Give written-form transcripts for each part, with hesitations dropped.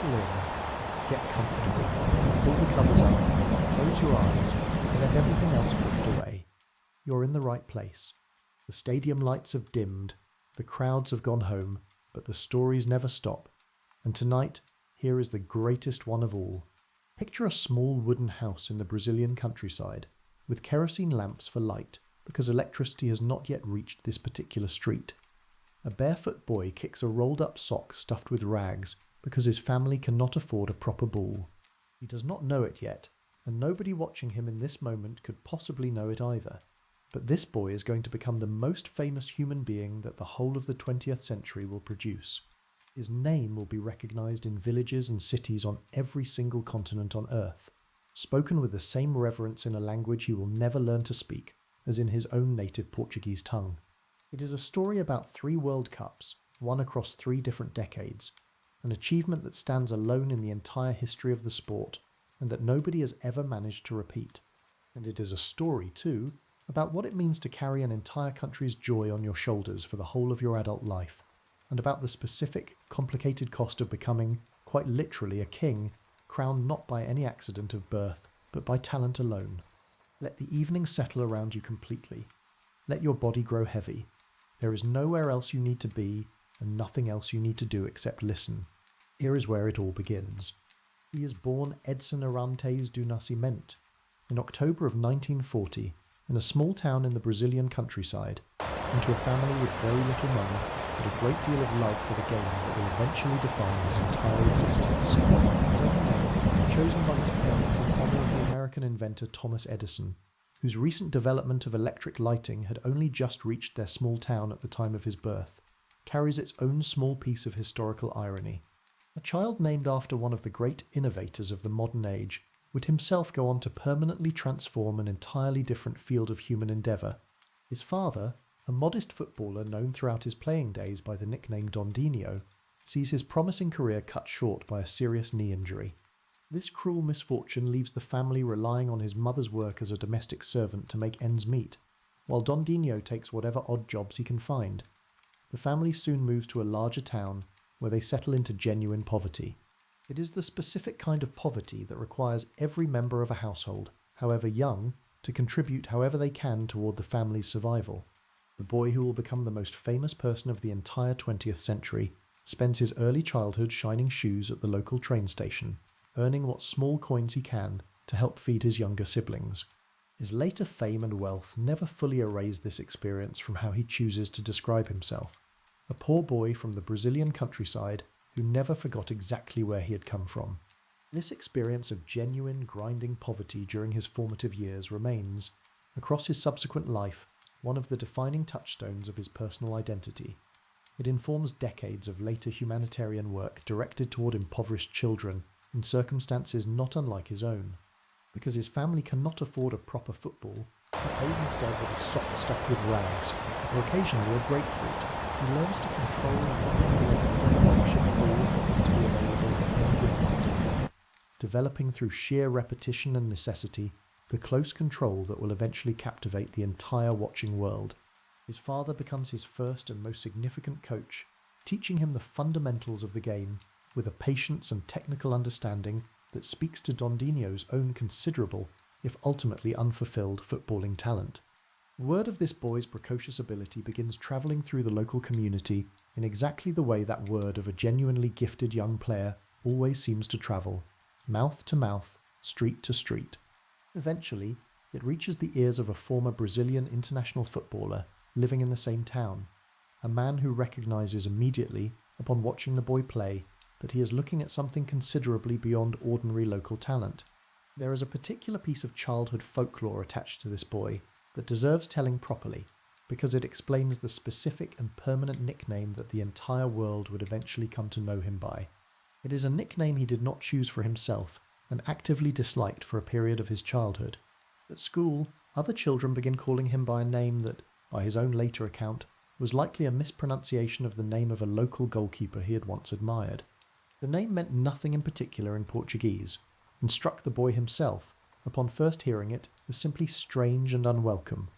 Settle in, get comfortable, pull the covers up, close your eyes, and let everything else drift away. You're in the right place. The stadium lights have dimmed, the crowds have gone home, but the stories never stop. And tonight, here is the greatest one of all. Picture a small wooden house in the Brazilian countryside, with kerosene lamps for light, because electricity has not yet reached this particular street. A barefoot boy kicks a rolled-up sock stuffed with rags, because his family cannot afford a proper ball. He does not know it yet, and nobody watching him in this moment could possibly know it either. But this boy is going to become the most famous human being that the whole of the 20th century will produce. His name will be recognized in villages and cities on every single continent on Earth, spoken with the same reverence in a language he will never learn to speak as in his own native Portuguese tongue. It is a story about 3 World Cups, won across 3 different decades, an achievement that stands alone in the entire history of the sport and that nobody has ever managed to repeat. And it is a story, too, about what it means to carry an entire country's joy on your shoulders for the whole of your adult life, and about the specific, complicated cost of becoming, quite literally, a king, crowned not by any accident of birth, but by talent alone. Let the evening settle around you completely. Let your body grow heavy. There is nowhere else you need to be, and nothing else you need to do except listen. Here is where it all begins. He is born Edson Arantes do Nascimento in October of 1940, in a small town in the Brazilian countryside, into a family with very little money, but a great deal of love for the game that will eventually define his entire existence. His own name, chosen by his parents in honor of the American inventor Thomas Edison, whose recent development of electric lighting had only just reached their small town at the time of his birth, carries its own small piece of historical irony. A child named after one of the great innovators of the modern age would himself go on to permanently transform an entirely different field of human endeavour. His father, a modest footballer known throughout his playing days by the nickname Dondinho, sees his promising career cut short by a serious knee injury. This cruel misfortune leaves the family relying on his mother's work as a domestic servant to make ends meet, while Dondinho takes whatever odd jobs he can find. The family soon moves to a larger town, where they settle into genuine poverty. It is the specific kind of poverty that requires every member of a household, however young, to contribute however they can toward the family's survival. The boy who will become the most famous person of the entire 20th century spends his early childhood shining shoes at the local train station, earning what small coins he can to help feed his younger siblings. His later fame and wealth never fully erase this experience from how he chooses to describe himself. A poor boy from the Brazilian countryside who never forgot exactly where he had come from. This experience of genuine, grinding poverty during his formative years remains, across his subsequent life, one of the defining touchstones of his personal identity. It informs decades of later humanitarian work directed toward impoverished children in circumstances not unlike his own. Because his family cannot afford a proper football, he plays instead with a sock stuffed with rags, or occasionally a grapefruit. He learns to control and manipulate the ownership ball that is to be available at any given afternoon, developing through sheer repetition and necessity the close control that will eventually captivate the entire watching world. His father becomes his first and most significant coach, teaching him the fundamentals of the game with a patience and technical understanding that speaks to Dondinho's own considerable, if ultimately unfulfilled, footballing talent. Word of this boy's precocious ability begins travelling through the local community in exactly the way that word of a genuinely gifted young player always seems to travel, mouth to mouth, street to street. Eventually, it reaches the ears of a former Brazilian international footballer living in the same town, a man who recognises immediately, upon watching the boy play, that he is looking at something considerably beyond ordinary local talent. There is a particular piece of childhood folklore attached to this boy that deserves telling properly, because it explains the specific and permanent nickname that the entire world would eventually come to know him by. It is a nickname he did not choose for himself, and actively disliked for a period of his childhood. At school, other children begin calling him by a name that, by his own later account, was likely a mispronunciation of the name of a local goalkeeper he had once admired. The name meant nothing in particular in Portuguese, and struck the boy himself, upon first hearing it, as simply strange and unwelcome.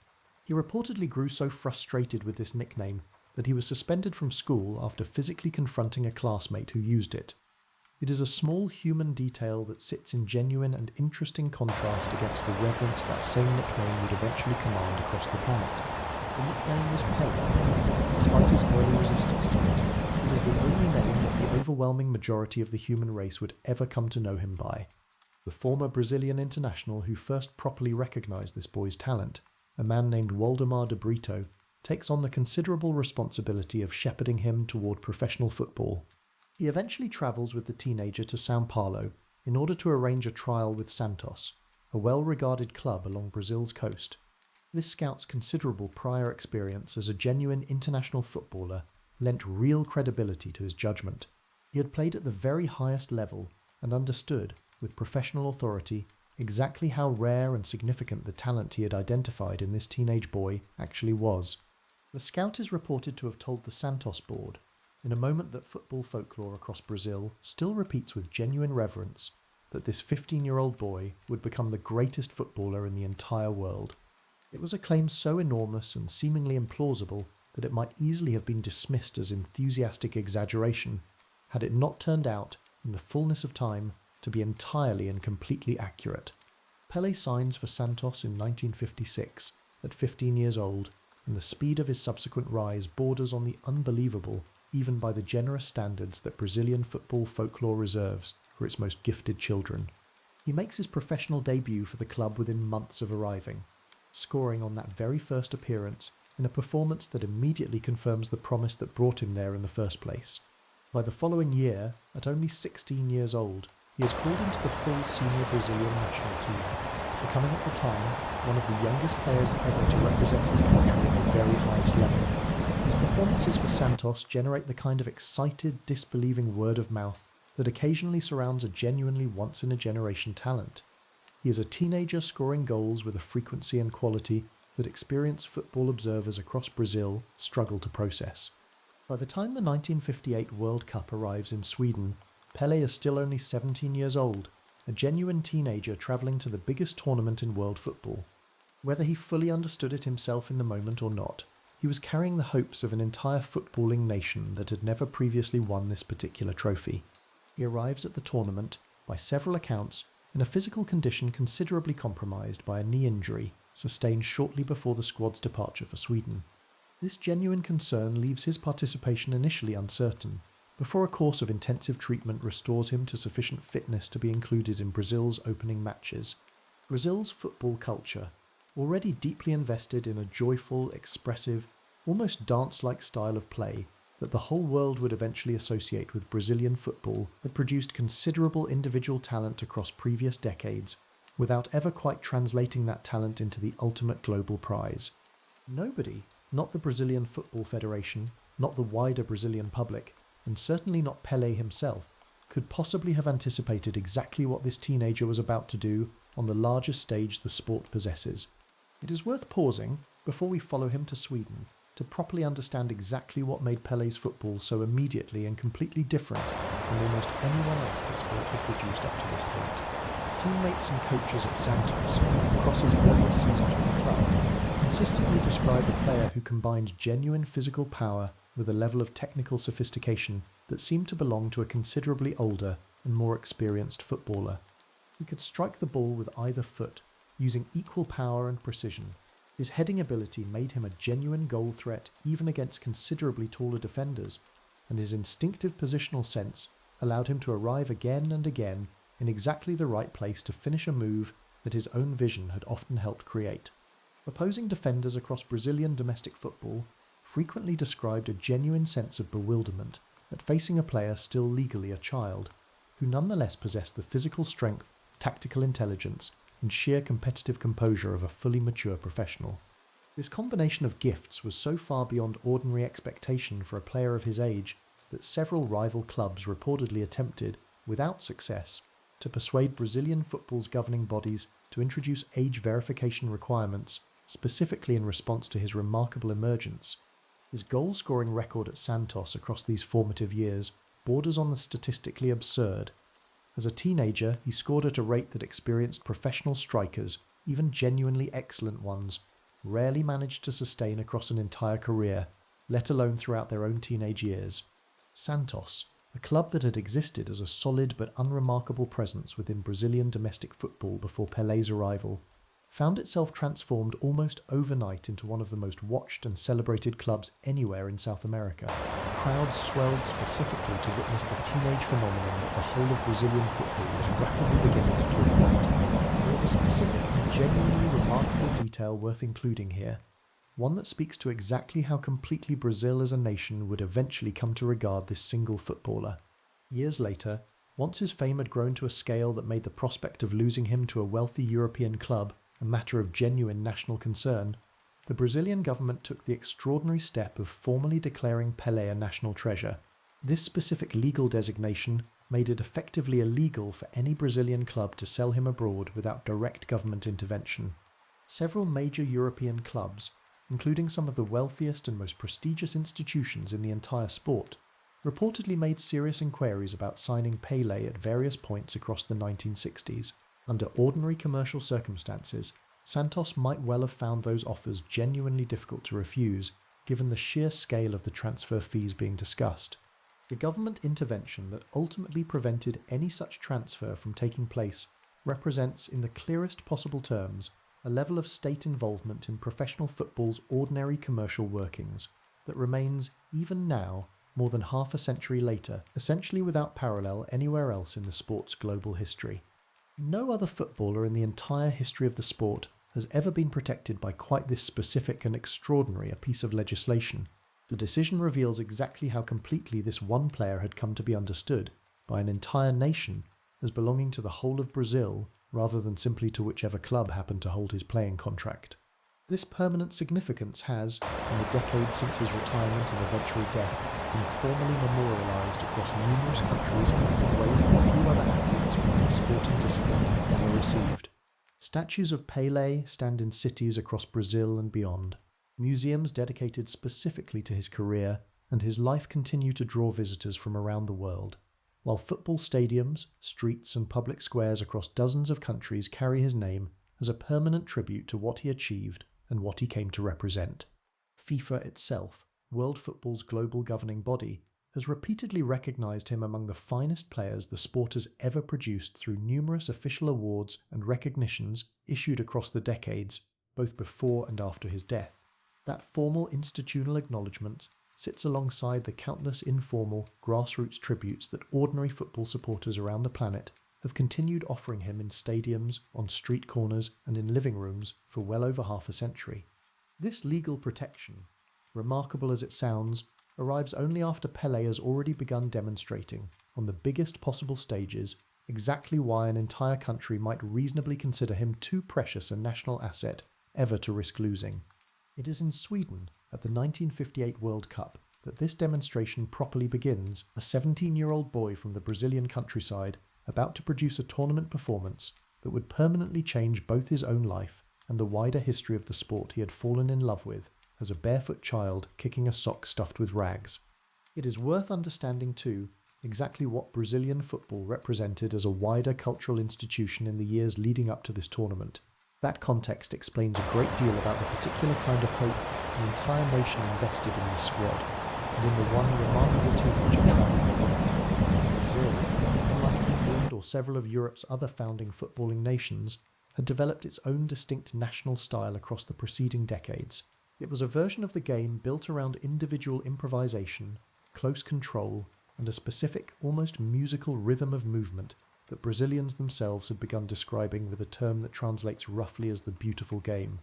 He reportedly grew so frustrated with this nickname that he was suspended from school after physically confronting a classmate who used it. It is a small human detail that sits in genuine and interesting contrast against the reverence that same nickname would eventually command across the planet. The nickname was Pele. Despite his early resistance to it, it is the only name that the overwhelming majority of the human race would ever come to know him by. The former Brazilian international who first properly recognised this boy's talent, a man named Waldemar de Brito, takes on the considerable responsibility of shepherding him toward professional football. He eventually travels with the teenager to São Paulo in order to arrange a trial with Santos, a well-regarded club along Brazil's coast. This scout's considerable prior experience as a genuine international footballer lent real credibility to his judgment. He had played at the very highest level and understood, with professional authority, exactly how rare and significant the talent he had identified in this teenage boy actually was. The scout is reported to have told the Santos board, in a moment that football folklore across Brazil still repeats with genuine reverence, that this 15-year-old boy would become the greatest footballer in the entire world. It was a claim so enormous and seemingly implausible that it might easily have been dismissed as enthusiastic exaggeration, had it not turned out, in the fullness of time, to be entirely and completely accurate. Pelé signs for Santos in 1956, at 15 years old, and the speed of his subsequent rise borders on the unbelievable, even by the generous standards that Brazilian football folklore reserves for its most gifted children. He makes his professional debut for the club within months of arriving, scoring on that very first appearance in a performance that immediately confirms the promise that brought him there in the first place. By the following year, at only 16 years old, he is called into the full senior Brazilian national team, becoming at the time one of the youngest players ever to represent his country at the very highest level. His performances for Santos generate the kind of excited, disbelieving word of mouth that occasionally surrounds a genuinely once-in-a-generation talent. He is a teenager scoring goals with a frequency and quality that experienced football observers across Brazil struggle to process. By the time the 1958 World Cup arrives in Sweden, Pelé is still only 17 years old, a genuine teenager travelling to the biggest tournament in world football. Whether he fully understood it himself in the moment or not, he was carrying the hopes of an entire footballing nation that had never previously won this particular trophy. He arrives at the tournament, by several accounts, in a physical condition considerably compromised by a knee injury sustained shortly before the squad's departure for Sweden. This genuine concern leaves his participation initially uncertain, before a course of intensive treatment restores him to sufficient fitness to be included in Brazil's opening matches. Brazil's football culture, already deeply invested in a joyful, expressive, almost dance-like style of play that the whole world would eventually associate with Brazilian football, had produced considerable individual talent across previous decades, without ever quite translating that talent into the ultimate global prize. Nobody, not the Brazilian Football Federation, not the wider Brazilian public, and certainly not Pelé himself, could possibly have anticipated exactly what this teenager was about to do on the largest stage the sport possesses. It is worth pausing, before we follow him to Sweden, to properly understand exactly what made Pelé's football so immediately and completely different from almost anyone else the sport had produced up to this point. Teammates and coaches at Santos, across his earliest seasons with the club, consistently describe a player who combined genuine physical power with a level of technical sophistication that seemed to belong to a considerably older and more experienced footballer. He could strike the ball with either foot, using equal power and precision. His heading ability made him a genuine goal threat even against considerably taller defenders, and his instinctive positional sense allowed him to arrive again and again in exactly the right place to finish a move that his own vision had often helped create. Opposing defenders across Brazilian domestic football frequently described a genuine sense of bewilderment at facing a player still legally a child, who nonetheless possessed the physical strength, tactical intelligence, and sheer competitive composure of a fully mature professional. This combination of gifts was so far beyond ordinary expectation for a player of his age that several rival clubs reportedly attempted, without success, to persuade Brazilian football's governing bodies to introduce age verification requirements specifically in response to his remarkable emergence. His goal-scoring record at Santos across these formative years borders on the statistically absurd. As a teenager, he scored at a rate that experienced professional strikers, even genuinely excellent ones, rarely managed to sustain across an entire career, let alone throughout their own teenage years. Santos, a club that had existed as a solid but unremarkable presence within Brazilian domestic football before Pelé's arrival, found itself transformed almost overnight into one of the most watched and celebrated clubs anywhere in South America. Crowds swelled specifically to witness the teenage phenomenon that the whole of Brazilian football was rapidly beginning to talk about. There is a specific and genuinely remarkable detail worth including here, one that speaks to exactly how completely Brazil as a nation would eventually come to regard this single footballer. Years later, once his fame had grown to a scale that made the prospect of losing him to a wealthy European club a matter of genuine national concern, the Brazilian government took the extraordinary step of formally declaring Pelé a national treasure. This specific legal designation made it effectively illegal for any Brazilian club to sell him abroad without direct government intervention. Several major European clubs, including some of the wealthiest and most prestigious institutions in the entire sport, reportedly made serious inquiries about signing Pelé at various points across the 1960s. Under ordinary commercial circumstances, Santos might well have found those offers genuinely difficult to refuse, given the sheer scale of the transfer fees being discussed. The government intervention that ultimately prevented any such transfer from taking place represents, in the clearest possible terms, a level of state involvement in professional football's ordinary commercial workings that remains, even now, more than half a century later, essentially without parallel anywhere else in the sport's global history. No other footballer in the entire history of the sport has ever been protected by quite this specific and extraordinary a piece of legislation. The decision reveals exactly how completely this one player had come to be understood by an entire nation as belonging to the whole of Brazil rather than simply to whichever club happened to hold his playing contract. This permanent significance has, in the decades since his retirement and eventual death, been formally memorialised across numerous countries in ways that few other athletes from any sporting discipline have ever received. Statues of Pelé stand in cities across Brazil and beyond. Museums dedicated specifically to his career and his life continue to draw visitors from around the world, while football stadiums, streets and public squares across dozens of countries carry his name as a permanent tribute to what he achieved and what he came to represent. FIFA itself, world football's global governing body, has repeatedly recognised him among the finest players the sport has ever produced through numerous official awards and recognitions issued across the decades, both before and after his death. That formal institutional acknowledgement sits alongside the countless informal, grassroots tributes that ordinary football supporters around the planet have continued offering him in stadiums, on street corners and in living rooms for well over half a century. This legal protection, remarkable as it sounds, arrives only after Pelé has already begun demonstrating, on the biggest possible stages, exactly why an entire country might reasonably consider him too precious a national asset ever to risk losing. It is in Sweden, at the 1958 World Cup, that this demonstration properly begins, a 17-year-old boy from the Brazilian countryside about to produce a tournament performance that would permanently change both his own life and the wider history of the sport he had fallen in love with as a barefoot child kicking a sock stuffed with rags. It is worth understanding too exactly what Brazilian football represented as a wider cultural institution in the years leading up to this tournament. That context explains a great deal about the particular kind of hope an entire nation invested in this squad, and in the one remarkable teenager travelling the world. Brazil, unlike England or several of Europe's other founding footballing nations, had developed its own distinct national style across the preceding decades. It was a version of the game built around individual improvisation, close control, and a specific, almost musical rhythm of movement that Brazilians themselves had begun describing with a term that translates roughly as the beautiful game.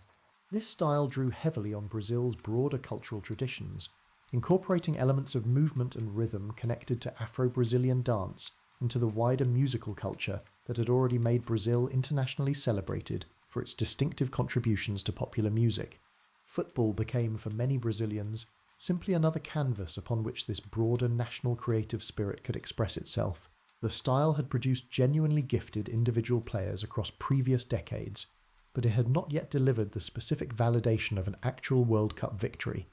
This style drew heavily on Brazil's broader cultural traditions, incorporating elements of movement and rhythm connected to Afro-Brazilian dance into the wider musical culture that had already made Brazil internationally celebrated for its distinctive contributions to popular music. Football became, for many Brazilians, simply another canvas upon which this broader national creative spirit could express itself. The style had produced genuinely gifted individual players across previous decades, but it had not yet delivered the specific validation of an actual World Cup victory.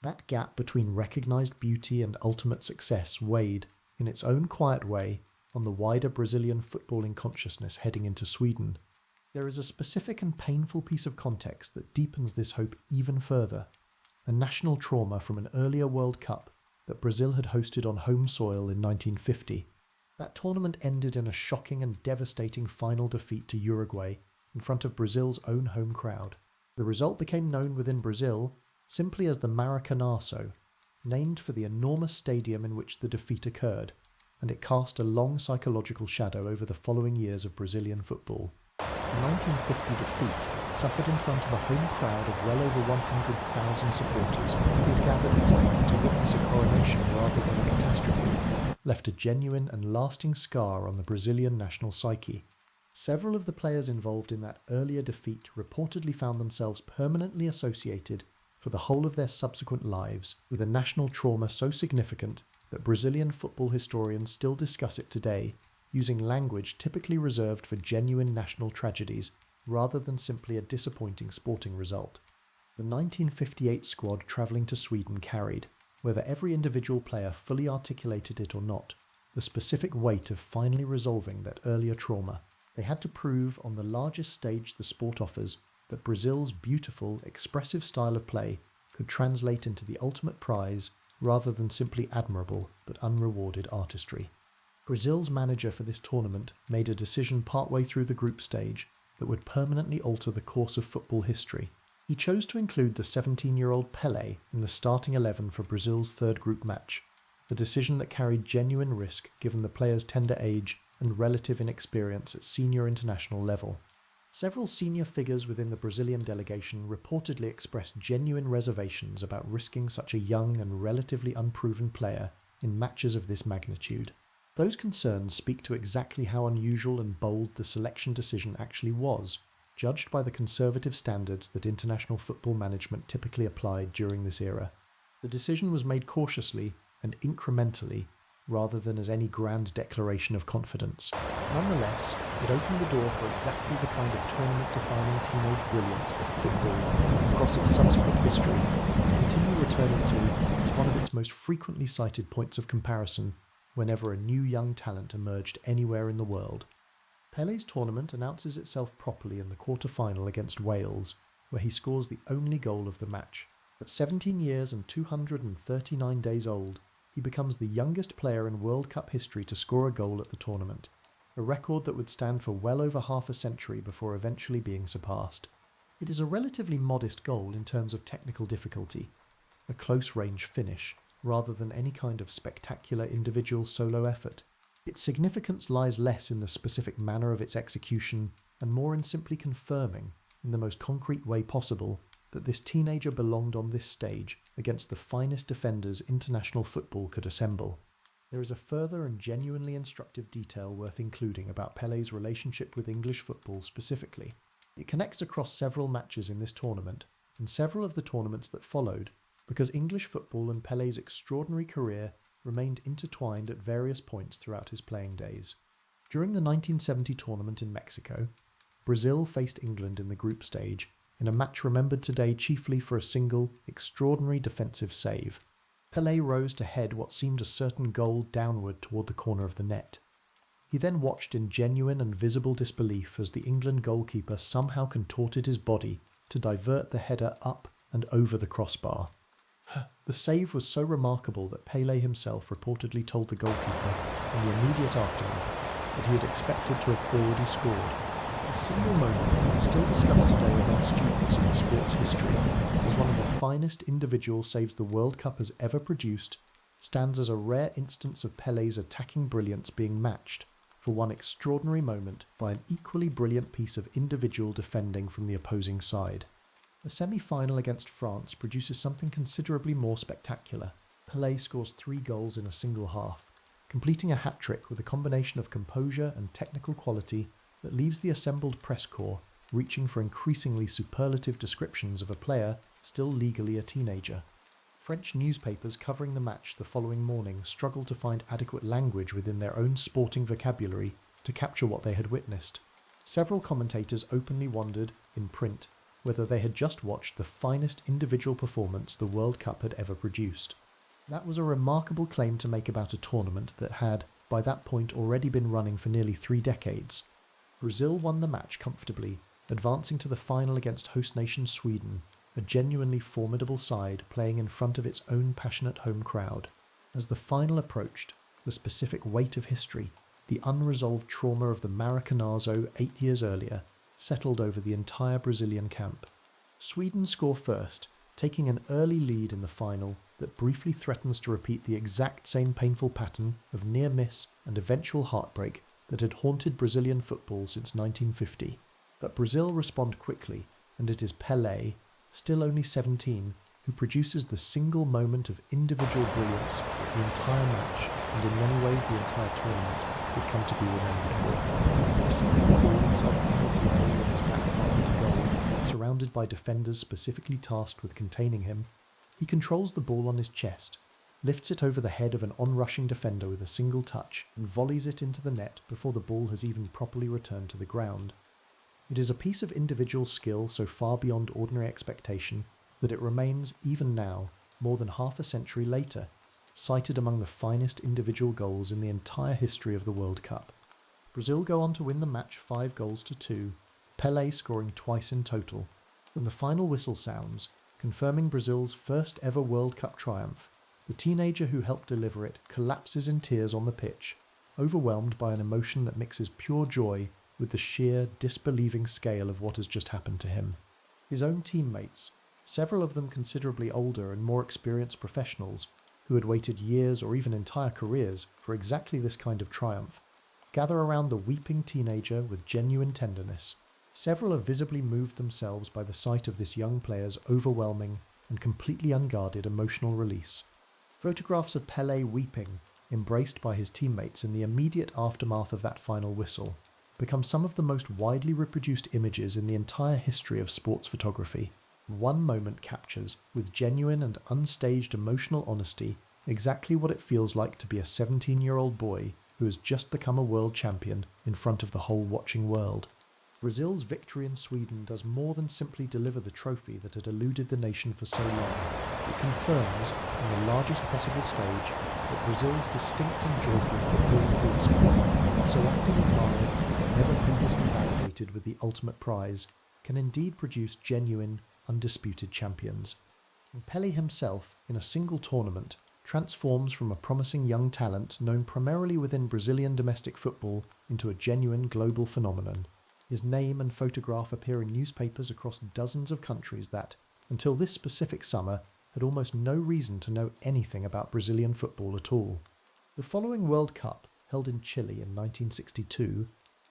That gap between recognised beauty and ultimate success weighed, in its own quiet way, on the wider Brazilian footballing consciousness heading into Sweden. There is a specific and painful piece of context that deepens this hope even further. A national trauma from an earlier World Cup that Brazil had hosted on home soil in 1950. That tournament ended in a shocking and devastating final defeat to Uruguay in front of Brazil's own home crowd. The result became known within Brazil simply as the Maracanazo, named for the enormous stadium in which the defeat occurred, and it cast a long psychological shadow over the following years of Brazilian football. The 1950 defeat, suffered in front of a home crowd of well over 100,000 supporters who had gathered expecting to witness a coronation rather than a catastrophe, left a genuine and lasting scar on the Brazilian national psyche. Several of the players involved in that earlier defeat reportedly found themselves permanently associated for the whole of their subsequent lives with a national trauma so significant that Brazilian football historians still discuss it today, using language typically reserved for genuine national tragedies rather than simply a disappointing sporting result. The 1958 squad travelling to Sweden carried, whether every individual player fully articulated it or not, the specific weight of finally resolving that earlier trauma. They had to prove on the largest stage the sport offers that Brazil's beautiful, expressive style of play could translate into the ultimate prize rather than simply admirable but unrewarded artistry. Brazil's manager for this tournament made a decision partway through the group stage that would permanently alter the course of football history. He chose to include the 17-year-old Pelé in the starting 11 for Brazil's third group match, a decision that carried genuine risk given the player's tender age and relative inexperience at senior international level. Several senior figures within the Brazilian delegation reportedly expressed genuine reservations about risking such a young and relatively unproven player in matches of this magnitude. Those concerns speak to exactly how unusual and bold the selection decision actually was, judged by the conservative standards that international football management typically applied during this era. The decision was made cautiously and incrementally, rather than as any grand declaration of confidence. Nonetheless, it opened the door for exactly the kind of tournament-defining teenage brilliance that football, across its subsequent history, will continue returning to as one of its most frequently cited points of comparison whenever a new young talent emerged anywhere in the world. Pelé's tournament announces itself properly in the quarter-final against Wales, where he scores the only goal of the match. At 17 years and 239 days old, he becomes the youngest player in World Cup history to score a goal at the tournament, a record that would stand for well over half a century before eventually being surpassed. It is a relatively modest goal in terms of technical difficulty, a close-range finish, rather than any kind of spectacular individual solo effort. Its significance lies less in the specific manner of its execution and more in simply confirming, in the most concrete way possible, that this teenager belonged on this stage against the finest defenders international football could assemble. There is a further and genuinely instructive detail worth including about Pelé's relationship with English football specifically. It connects across several matches in this tournament, and several of the tournaments that followed, because English football and Pelé's extraordinary career remained intertwined at various points throughout his playing days. During the 1970 tournament in Mexico, Brazil faced England in the group stage in a match remembered today chiefly for a single, extraordinary defensive save. Pelé rose to head what seemed a certain goal downward toward the corner of the net. He then watched in genuine and visible disbelief as the England goalkeeper somehow contorted his body to divert the header up and over the crossbar. The save was so remarkable that Pelé himself reportedly told the goalkeeper in the immediate aftermath that he had expected to have already scored. A single moment, still discussed today among students in sports history, as one of the finest individual saves the World Cup has ever produced, stands as a rare instance of Pelé's attacking brilliance being matched, for one extraordinary moment, by an equally brilliant piece of individual defending from the opposing side. The semi-final against France produces something considerably more spectacular. Pelé scores 3 goals in a single half, completing a hat-trick with a combination of composure and technical quality that leaves the assembled press corps reaching for increasingly superlative descriptions of a player still legally a teenager. French newspapers covering the match the following morning struggled to find adequate language within their own sporting vocabulary to capture what they had witnessed. Several commentators openly wondered, in print, whether they had just watched the finest individual performance the World Cup had ever produced. That was a remarkable claim to make about a tournament that had, by that point, already been running for nearly 3 decades. Brazil won the match comfortably, advancing to the final against host nation Sweden, a genuinely formidable side playing in front of its own passionate home crowd. As the final approached, the specific weight of history, the unresolved trauma of the Maracanazo 8 years earlier, settled over the entire Brazilian camp. Sweden score first, taking an early lead in the final that briefly threatens to repeat the exact same painful pattern of near miss and eventual heartbreak that had haunted Brazilian football since 1950. But Brazil respond quickly, and it is Pelé, still only 17, who produces the single moment of individual brilliance that the entire match, and in many ways the entire tournament, would come to be remembered for. Receiving the ball inside the penalty area with his back partner to goal, surrounded by defenders specifically tasked with containing him, he controls the ball on his chest, lifts it over the head of an onrushing defender with a single touch, and volleys it into the net before the ball has even properly returned to the ground. It is a piece of individual skill so far beyond ordinary expectation that it remains, even now, more than half a century later, cited among the finest individual goals in the entire history of the World Cup. Brazil go on to win the match 5-2, Pelé scoring twice in total. When the final whistle sounds, confirming Brazil's first ever World Cup triumph, the teenager who helped deliver it collapses in tears on the pitch, overwhelmed by an emotion that mixes pure joy with the sheer, disbelieving scale of what has just happened to him. His own teammates, several of them considerably older and more experienced professionals, who had waited years or even entire careers for exactly this kind of triumph, gather around the weeping teenager with genuine tenderness. Several are visibly moved themselves by the sight of this young player's overwhelming and completely unguarded emotional release. Photographs of Pelé weeping, embraced by his teammates in the immediate aftermath of that final whistle, become some of the most widely reproduced images in the entire history of sports photography. One moment captures, with genuine and unstaged emotional honesty, exactly what it feels like to be a 17-year-old boy who has just become a world champion in front of the whole watching world. Brazil's victory in Sweden does more than simply deliver the trophy that had eluded the nation for so long. It confirms, on the largest possible stage, that Brazil's distinct and joyful footballing field squad, so often admired but never previously validated with the ultimate prize, can indeed produce genuine, undisputed champions. And Pelé himself, in a single tournament, transforms from a promising young talent known primarily within Brazilian domestic football into a genuine global phenomenon. His name and photograph appear in newspapers across dozens of countries that, until this specific summer, had almost no reason to know anything about Brazilian football at all. The following World Cup, held in Chile in 1962,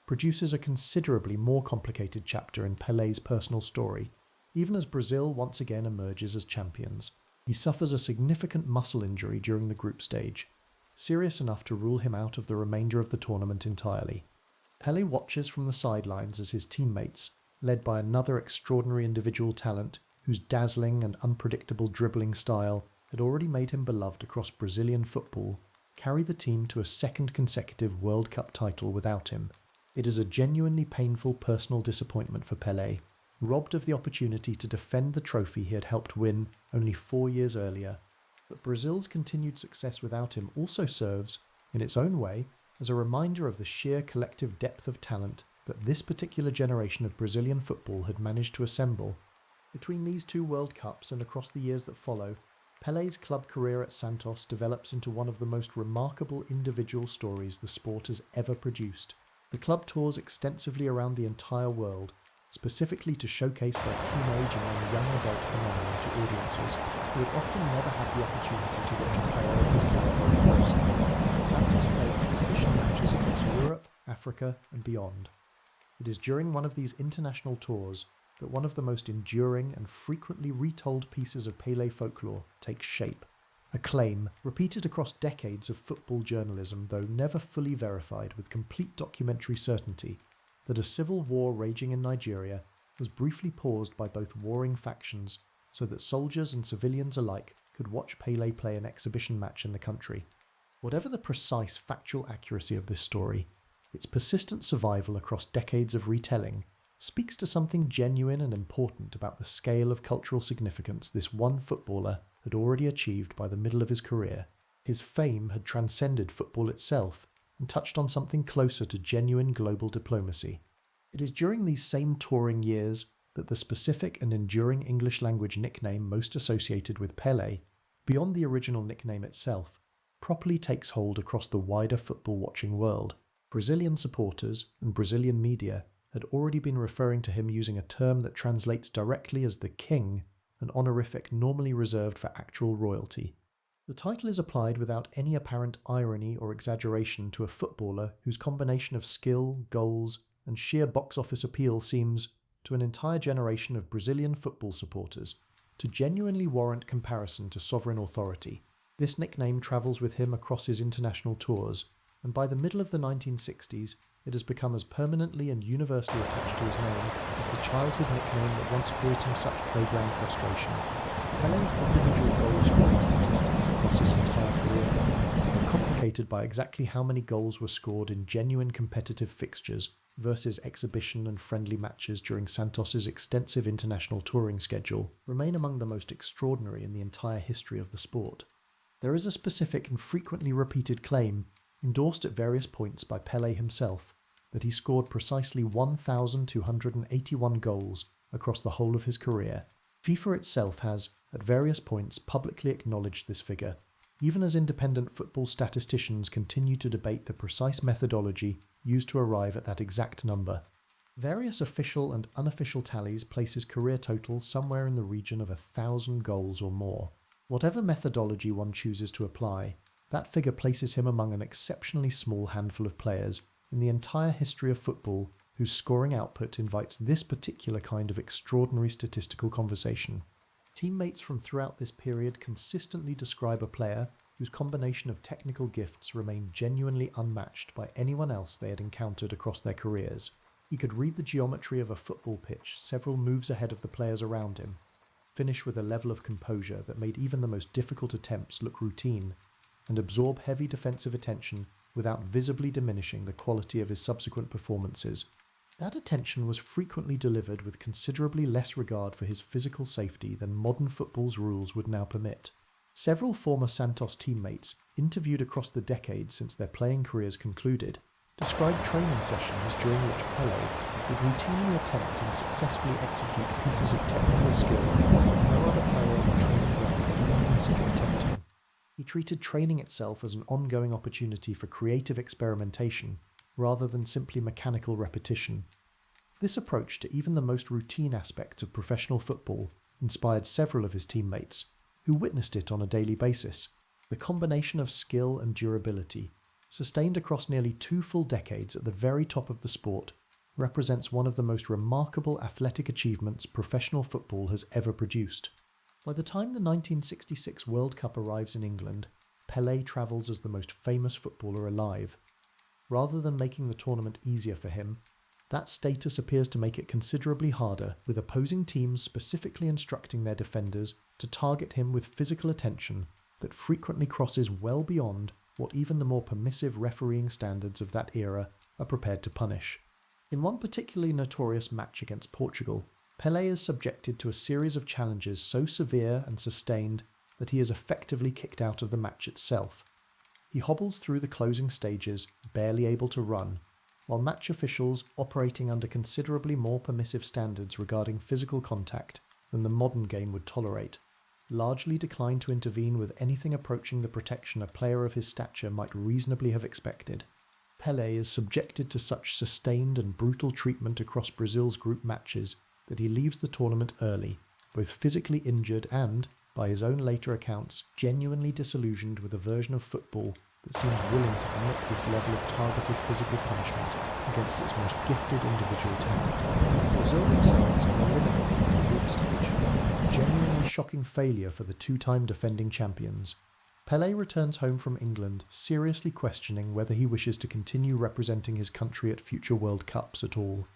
produces a considerably more complicated chapter in Pelé's personal story. Even as Brazil once again emerges as champions, he suffers a significant muscle injury during the group stage, serious enough to rule him out of the remainder of the tournament entirely. Pelé watches from the sidelines as his teammates, led by another extraordinary individual talent whose dazzling and unpredictable dribbling style had already made him beloved across Brazilian football, carry the team to a second consecutive World Cup title without him. It is a genuinely painful personal disappointment for Pelé, robbed of the opportunity to defend the trophy he had helped win only 4 years earlier. But Brazil's continued success without him also serves, in its own way, as a reminder of the sheer collective depth of talent that this particular generation of Brazilian football had managed to assemble. Between these two World Cups and across the years that follow, Pelé's club career at Santos develops into one of the most remarkable individual stories the sport has ever produced. The club tours extensively around the entire world, specifically to showcase their teenage and young adult phenomenon to audiences who would often never have the opportunity to watch a player of his caliber in person. Santos played exhibition matches across Europe, Africa, and beyond. It is during one of these international tours that one of the most enduring and frequently retold pieces of Pelé folklore takes shape. A claim, repeated across decades of football journalism though never fully verified with complete documentary certainty, that a civil war raging in Nigeria was briefly paused by both warring factions so that soldiers and civilians alike could watch Pelé play an exhibition match in the country. Whatever the precise factual accuracy of this story, its persistent survival across decades of retelling speaks to something genuine and important about the scale of cultural significance this one footballer had already achieved by the middle of his career. His fame had transcended football itself and touched on something closer to genuine global diplomacy. It is during these same touring years that the specific and enduring English language nickname most associated with Pelé, beyond the original nickname itself, properly takes hold across the wider football-watching world. Brazilian supporters and Brazilian media had already been referring to him using a term that translates directly as the King, an honorific normally reserved for actual royalty. The title is applied without any apparent irony or exaggeration to a footballer whose combination of skill, goals, and sheer box office appeal seems, to an entire generation of Brazilian football supporters, to genuinely warrant comparison to sovereign authority. This nickname travels with him across his international tours, and by the middle of the 1960s, it has become as permanently and universally attached to his name as the childhood nickname that once caused him such playground frustration. Pelé's individual goal-scoring statistics across his entire career are complicated by exactly how many goals were scored in genuine competitive fixtures versus exhibition and friendly matches during Santos's extensive international touring schedule, remain among the most extraordinary in the entire history of the sport. There is a specific and frequently repeated claim, endorsed at various points by Pelé himself, that he scored precisely 1,281 goals across the whole of his career. FIFA itself has, at various points, publicly acknowledged this figure, even as independent football statisticians continue to debate the precise methodology used to arrive at that exact number. Various official and unofficial tallies place his career total somewhere in the region of 1,000 goals or more. Whatever methodology one chooses to apply, that figure places him among an exceptionally small handful of players in the entire history of football whose scoring output invites this particular kind of extraordinary statistical conversation. Teammates from throughout this period consistently describe a player whose combination of technical gifts remained genuinely unmatched by anyone else they had encountered across their careers. He could read the geometry of a football pitch several moves ahead of the players around him, finish with a level of composure that made even the most difficult attempts look routine, and absorb heavy defensive attention without visibly diminishing the quality of his subsequent performances. That attention was frequently delivered with considerably less regard for his physical safety than modern football's rules would now permit. Several former Santos teammates, interviewed across the decades since their playing careers concluded, described training sessions during which Pelé would routinely attempt and successfully execute pieces of technical skill that no other player on the training ground would even consider attempting. He treated training itself as an ongoing opportunity for creative experimentation, rather than simply mechanical repetition. This approach to even the most routine aspects of professional football inspired several of his teammates, who witnessed it on a daily basis. The combination of skill and durability, sustained across nearly 2 full decades at the very top of the sport, represents one of the most remarkable athletic achievements professional football has ever produced. By the time the 1966 World Cup arrives in England, Pelé travels as the most famous footballer alive. Rather than making the tournament easier for him, that status appears to make it considerably harder, with opposing teams specifically instructing their defenders to target him with physical attention that frequently crosses well beyond what even the more permissive refereeing standards of that era are prepared to punish. In one particularly notorious match against Portugal, Pelé is subjected to a series of challenges so severe and sustained that he is effectively kicked out of the match itself. He hobbles through the closing stages, barely able to run, while match officials, operating under considerably more permissive standards regarding physical contact than the modern game would tolerate, largely decline to intervene with anything approaching the protection a player of his stature might reasonably have expected. Pelé is subjected to such sustained and brutal treatment across Brazil's group matches that he leaves the tournament early, both physically injured and, by his own later accounts, genuinely disillusioned with a version of football that seems willing to permit this level of targeted physical punishment against its most gifted individual talent. Brazil themselves are eliminated in the group stage, a genuinely shocking failure for the two-time defending champions. Pelé returns home from England seriously questioning whether he wishes to continue representing his country at future World Cups at all.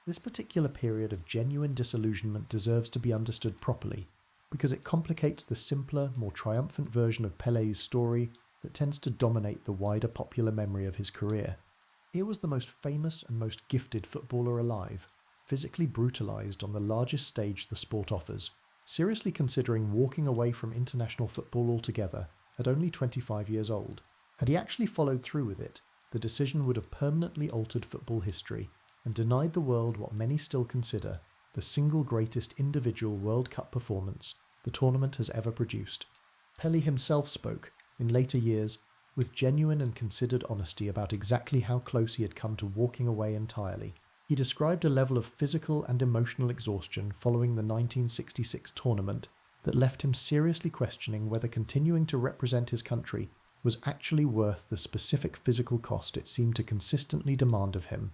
This particular period of genuine disillusionment deserves to be understood properly, because it complicates the simpler, more triumphant version of Pelé's story that tends to dominate the wider popular memory of his career. Here was the most famous and most gifted footballer alive, physically brutalised on the largest stage the sport offers, seriously considering walking away from international football altogether at only 25 years old. Had he actually followed through with it, the decision would have permanently altered football history and denied the world what many still consider the single greatest individual World Cup performance the tournament has ever produced. Pelé himself spoke, in later years, with genuine and considered honesty about exactly how close he had come to walking away entirely. He described a level of physical and emotional exhaustion following the 1966 tournament that left him seriously questioning whether continuing to represent his country was actually worth the specific physical cost it seemed to consistently demand of him.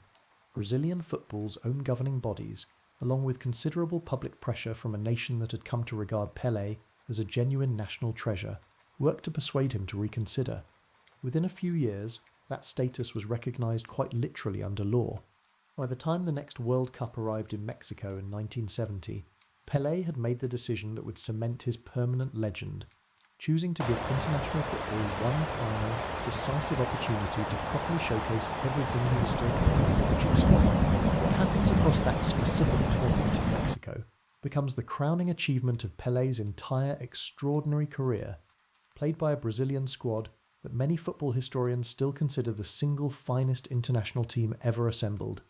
Brazilian football's own governing bodies, along with considerable public pressure from a nation that had come to regard Pelé as a genuine national treasure, worked to persuade him to reconsider. Within a few years, that status was recognized quite literally under law. By the time the next World Cup arrived in Mexico in 1970, Pelé had made the decision that would cement his permanent legend, choosing to give international football one final, decisive opportunity to properly showcase everything he was still capable of producing. What happens across that specific tournament in Mexico becomes the crowning achievement of Pelé's entire extraordinary career, played by a Brazilian squad that many football historians still consider the single finest international team ever assembled.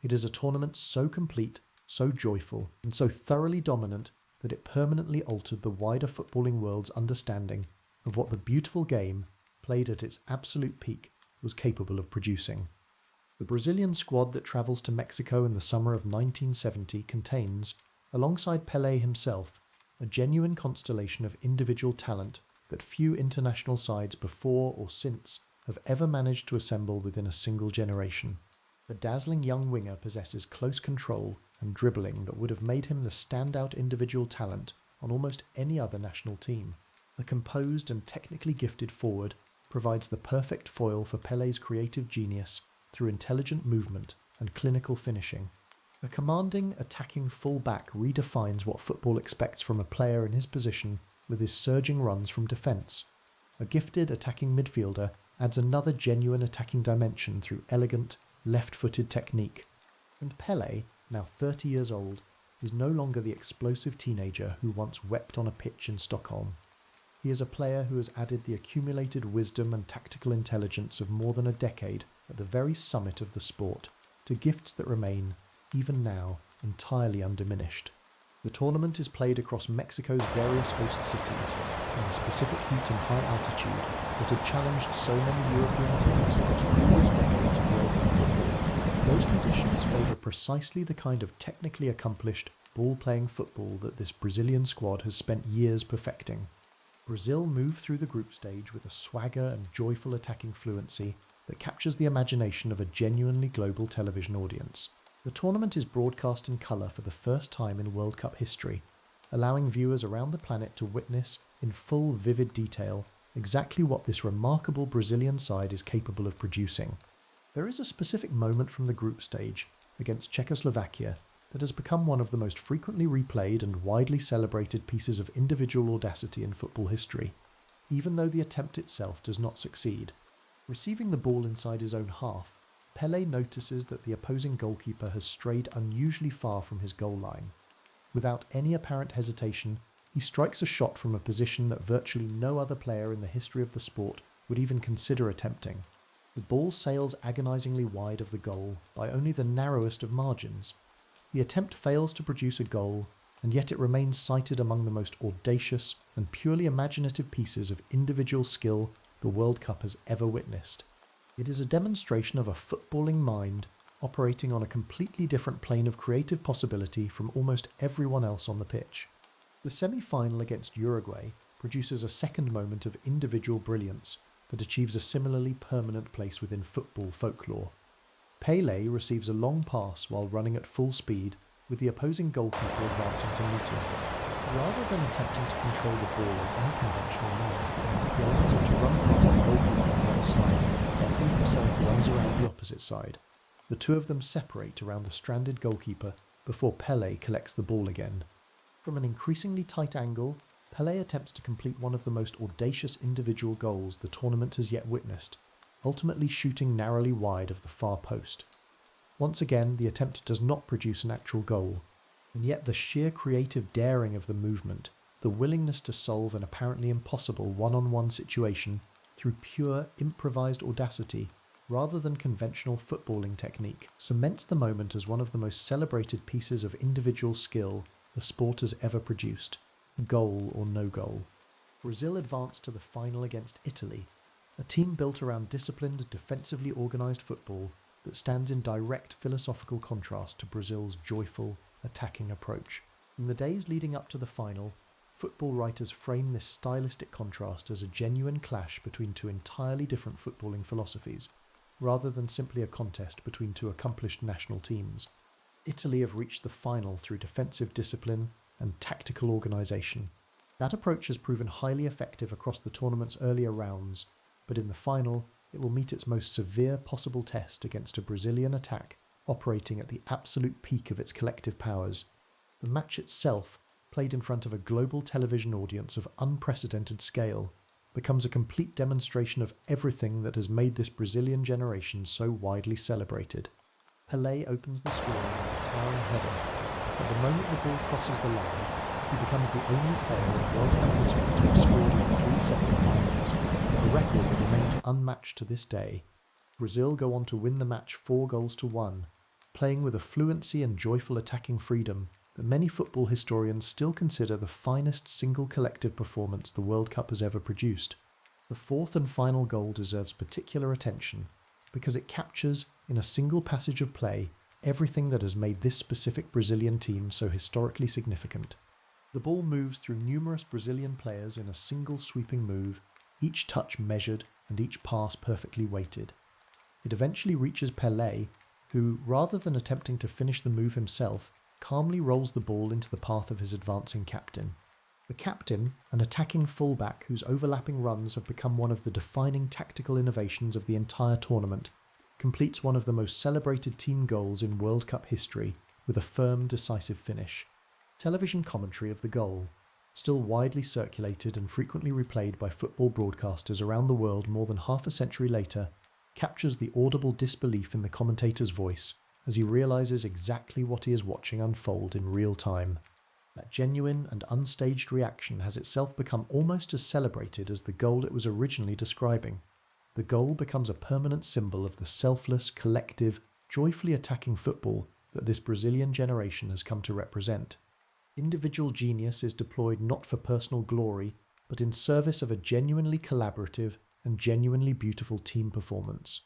It is a tournament so complete, so joyful, and so thoroughly dominant that it permanently altered the wider footballing world's understanding of what the beautiful game, played at its absolute peak, was capable of producing. The Brazilian squad that travels to Mexico in the summer of 1970 contains, alongside Pelé himself, a genuine constellation of individual talent that few international sides before or since have ever managed to assemble within a single generation. The dazzling young winger possesses close control and dribbling that would have made him the standout individual talent on almost any other national team. A composed and technically gifted forward provides the perfect foil for Pelé's creative genius through intelligent movement and clinical finishing. A commanding, attacking full-back redefines what football expects from a player in his position with his surging runs from defence. A gifted attacking midfielder adds another genuine attacking dimension through elegant, left-footed technique. And Pelé, now 30 years old, is no longer the explosive teenager who once wept on a pitch in Stockholm. He is a player who has added the accumulated wisdom and tactical intelligence of more than a decade at the very summit of the sport, to gifts that remain, even now, entirely undiminished. The tournament is played across Mexico's various host cities, in the specific heat and high altitude that have challenged so many European teams across previous decades of World Cup football. Those conditions favour precisely the kind of technically accomplished, ball-playing football that this Brazilian squad has spent years perfecting. Brazil move through the group stage with a swagger and joyful attacking fluency that captures the imagination of a genuinely global television audience. The tournament is broadcast in colour for the first time in World Cup history, allowing viewers around the planet to witness, in full vivid detail, exactly what this remarkable Brazilian side is capable of producing. There is a specific moment from the group stage, against Czechoslovakia, that has become one of the most frequently replayed and widely celebrated pieces of individual audacity in football history, even though the attempt itself does not succeed. Receiving the ball inside his own half, Pelé notices that the opposing goalkeeper has strayed unusually far from his goal line. Without any apparent hesitation, he strikes a shot from a position that virtually no other player in the history of the sport would even consider attempting. The ball sails agonizingly wide of the goal by only the narrowest of margins. The attempt fails to produce a goal, and yet it remains cited among the most audacious and purely imaginative pieces of individual skill the World Cup has ever witnessed. It is a demonstration of a footballing mind operating on a completely different plane of creative possibility from almost everyone else on the pitch. The semi-final against Uruguay produces a second moment of individual brilliance that achieves a similarly permanent place within football folklore. Pelé receives a long pass while running at full speed, with the opposing goalkeeper advancing to meet him. Rather than attempting to control the ball in any conventional manner, he allows it to run past the goalkeeper on one side, while he himself runs around the opposite side. The two of them separate around the stranded goalkeeper before Pelé collects the ball again. From an increasingly tight angle, Pelé attempts to complete one of the most audacious individual goals the tournament has yet witnessed, ultimately shooting narrowly wide of the far post. Once again, the attempt does not produce an actual goal, and yet the sheer creative daring of the movement, the willingness to solve an apparently impossible one-on-one situation through pure improvised audacity rather than conventional footballing technique, cements the moment as one of the most celebrated pieces of individual skill the sport has ever produced, goal or no goal. Brazil advanced to the final against Italy, a team built around disciplined, defensively organised football that stands in direct philosophical contrast to Brazil's joyful, attacking approach. In the days leading up to the final, football writers frame this stylistic contrast as a genuine clash between two entirely different footballing philosophies, rather than simply a contest between two accomplished national teams. Italy have reached the final through defensive discipline and tactical organisation. That approach has proven highly effective across the tournament's earlier rounds, but in the final, it will meet its most severe possible test against a Brazilian attack operating at the absolute peak of its collective powers. The match itself, played in front of a global television audience of unprecedented scale, becomes a complete demonstration of everything that has made this Brazilian generation so widely celebrated. Pelé opens the scoring with a towering header. At the moment the ball crosses the line, he becomes the only player in World Cup history to have scored in 3 separate finals, a record that remains unmatched to this day. Brazil go on to win the match 4-1, playing with a fluency and joyful attacking freedom that many football historians still consider the finest single collective performance the World Cup has ever produced. The fourth and final goal deserves particular attention because it captures, in a single passage of play, everything that has made this specific Brazilian team so historically significant. The ball moves through numerous Brazilian players in a single sweeping move, each touch measured and each pass perfectly weighted. It eventually reaches Pelé, who, rather than attempting to finish the move himself, calmly rolls the ball into the path of his advancing captain. The captain, an attacking fullback whose overlapping runs have become one of the defining tactical innovations of the entire tournament, completes one of the most celebrated team goals in World Cup history with a firm, decisive finish. Television commentary of the goal, still widely circulated and frequently replayed by football broadcasters around the world more than half a century later, captures the audible disbelief in the commentator's voice as he realises exactly what he is watching unfold in real time. That genuine and unstaged reaction has itself become almost as celebrated as the goal it was originally describing. The goal becomes a permanent symbol of the selfless, collective, joyfully attacking football that this Brazilian generation has come to represent. Individual genius is deployed not for personal glory, but in service of a genuinely collaborative and genuinely beautiful team performance.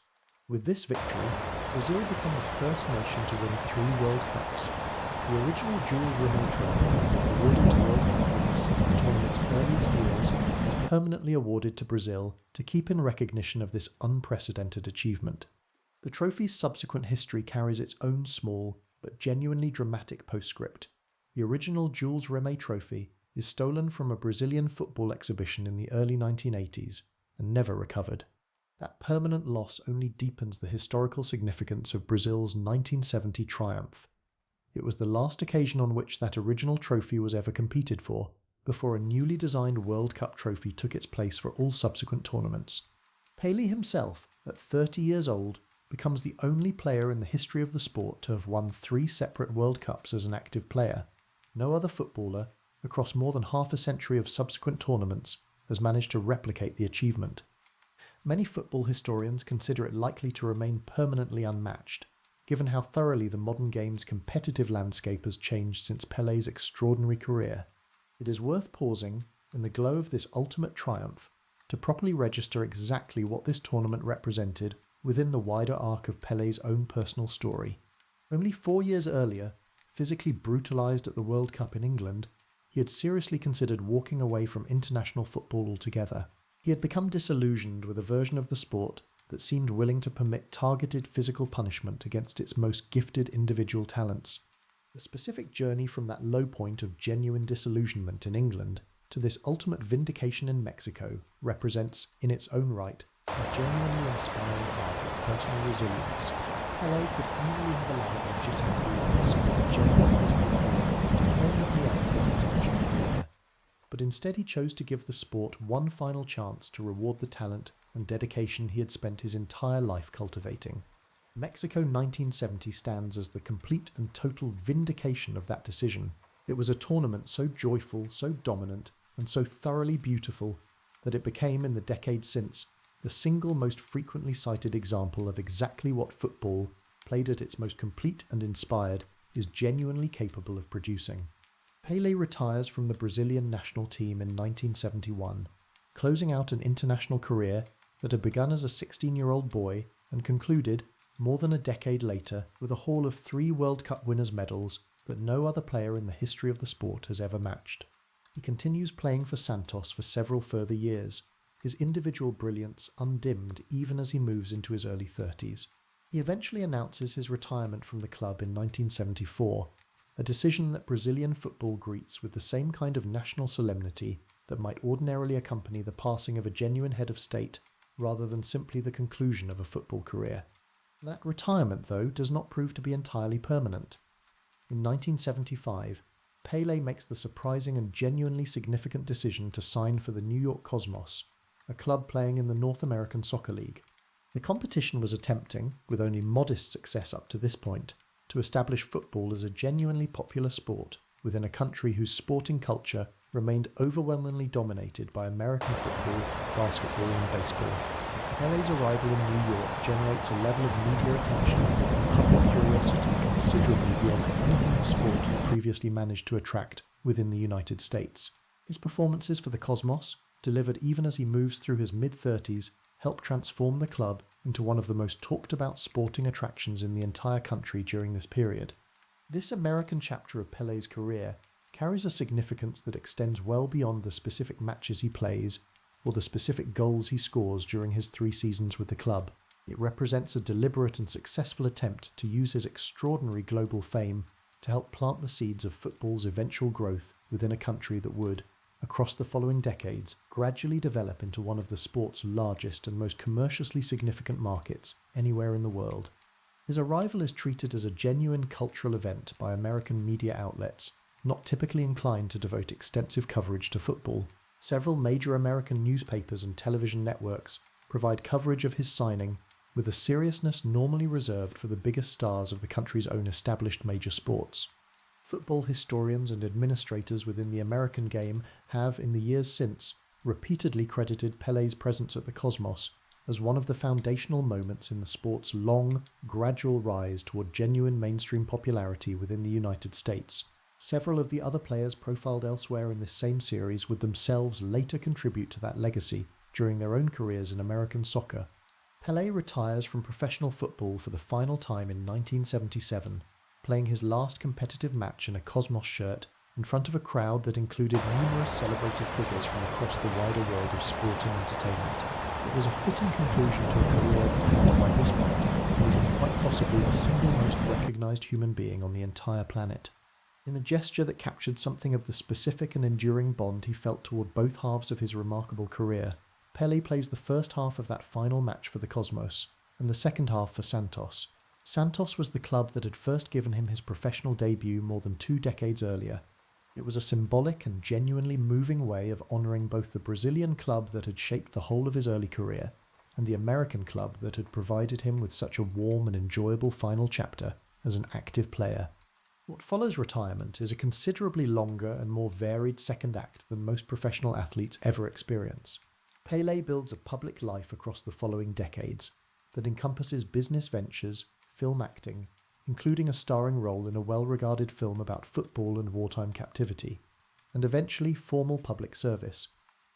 With this victory, Brazil become the first nation to win 3 World Cups. The original Jules Rimet Trophy, awarded to World Cup winners since the tournament's earliest years, is permanently awarded to Brazil to keep in recognition of this unprecedented achievement. The trophy's subsequent history carries its own small, but genuinely dramatic postscript. The original Jules Rimet Trophy is stolen from a Brazilian football exhibition in the early 1980s and never recovered. That permanent loss only deepens the historical significance of Brazil's 1970 triumph. It was the last occasion on which that original trophy was ever competed for, before a newly designed World Cup trophy took its place for all subsequent tournaments. Pelé himself, at 30 years old, becomes the only player in the history of the sport to have won 3 separate World Cups as an active player. No other footballer, across more than half a century of subsequent tournaments, has managed to replicate the achievement. Many football historians consider it likely to remain permanently unmatched, given how thoroughly the modern game's competitive landscape has changed since Pelé's extraordinary career. It is worth pausing, in the glow of this ultimate triumph, to properly register exactly what this tournament represented within the wider arc of Pelé's own personal story. Only 4 years earlier, physically brutalised at the World Cup in England, he had seriously considered walking away from international football altogether. He had become disillusioned with a version of the sport that seemed willing to permit targeted physical punishment against its most gifted individual talents. The specific journey from that low point of genuine disillusionment in England to this ultimate vindication in Mexico represents, in its own right, a genuinely inspiring arc of personal resilience. Pelé could easily have allowed legitimate reasons, genuine physical fear, to permanently end his international career. But instead he chose to give the sport one final chance to reward the talent and dedication he had spent his entire life cultivating. Mexico 1970 stands as the complete and total vindication of that decision. It was a tournament so joyful, so dominant, and so thoroughly beautiful that it became, in the decades since, the single most frequently cited example of exactly what football, played at its most complete and inspired, is genuinely capable of producing. Pelé retires from the Brazilian national team in 1971, closing out an international career that had begun as a 16-year-old boy and concluded, more than a decade later, with a haul of 3 World Cup winners' medals that no other player in the history of the sport has ever matched. He continues playing for Santos for several further years, his individual brilliance undimmed even as he moves into his early 30s. He eventually announces his retirement from the club in 1974, a decision that Brazilian football greets with the same kind of national solemnity that might ordinarily accompany the passing of a genuine head of state rather than simply the conclusion of a football career. That retirement, though, does not prove to be entirely permanent. In 1975, Pelé makes the surprising and genuinely significant decision to sign for the New York Cosmos, a club playing in the North American Soccer League. The competition was attempting, with only modest success up to this point, to establish football as a genuinely popular sport within a country whose sporting culture remained overwhelmingly dominated by American football, basketball and baseball. Pelé's arrival in New York generates a level of media attention and public curiosity considerably beyond anything the sport had previously managed to attract within the United States. His performances for the Cosmos, delivered even as he moves through his mid-30s, help transform the club into one of the most talked about sporting attractions in the entire country during this period. This American chapter of Pelé's career carries a significance that extends well beyond the specific matches he plays or the specific goals he scores during his 3 seasons with the club. It represents a deliberate and successful attempt to use his extraordinary global fame to help plant the seeds of football's eventual growth within a country that would, across the following decades, gradually develop into one of the sport's largest and most commercially significant markets anywhere in the world. His arrival is treated as a genuine cultural event by American media outlets, not typically inclined to devote extensive coverage to football. Several major American newspapers and television networks provide coverage of his signing with a seriousness normally reserved for the biggest stars of the country's own established major sports. Football historians and administrators within the American game have, in the years since, repeatedly credited Pelé's presence at the Cosmos as one of the foundational moments in the sport's long, gradual rise toward genuine mainstream popularity within the United States. Several of the other players profiled elsewhere in this same series would themselves later contribute to that legacy during their own careers in American soccer. Pelé retires from professional football for the final time in 1977, playing his last competitive match in a Cosmos shirt in front of a crowd that included numerous celebrated figures from across the wider world of sport and entertainment. It was a fitting conclusion to a career that had, by this point, made him quite possibly the single most recognised human being on the entire planet. In a gesture that captured something of the specific and enduring bond he felt toward both halves of his remarkable career, Pelé plays the first half of that final match for the Cosmos, and the second half for Santos. Santos was the club that had first given him his professional debut more than 2 decades earlier. It was a symbolic and genuinely moving way of honouring both the Brazilian club that had shaped the whole of his early career and the American club that had provided him with such a warm and enjoyable final chapter as an active player. What follows retirement is a considerably longer and more varied second act than most professional athletes ever experience. Pelé builds a public life across the following decades that encompasses business ventures, film acting, including a starring role in a well-regarded film about football and wartime captivity, and eventually formal public service.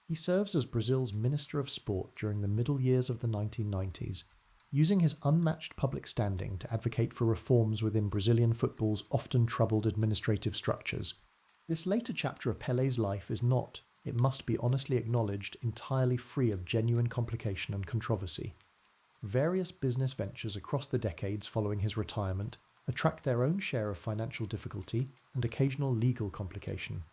He serves as Brazil's Minister of Sport during the middle years of the 1990s, using his unmatched public standing to advocate for reforms within Brazilian football's often troubled administrative structures. This later chapter of Pelé's life is not, it must be honestly acknowledged, entirely free of genuine complication and controversy. Various business ventures across the decades following his retirement attract their own share of financial difficulty and occasional legal complication.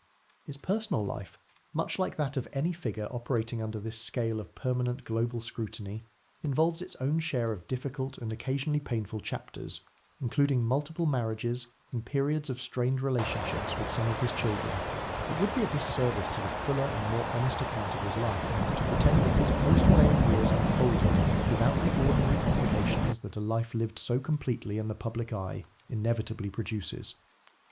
His personal life, much like that of any figure operating under this scale of permanent global scrutiny, involves its own share of difficult and occasionally painful chapters, including multiple marriages and periods of strained relationships with some of his children. It would be a disservice to the fuller and more honest account of his life to pretend that his post-playing years unfolded without the ordinary complications that a life lived so completely in the public eye inevitably produces.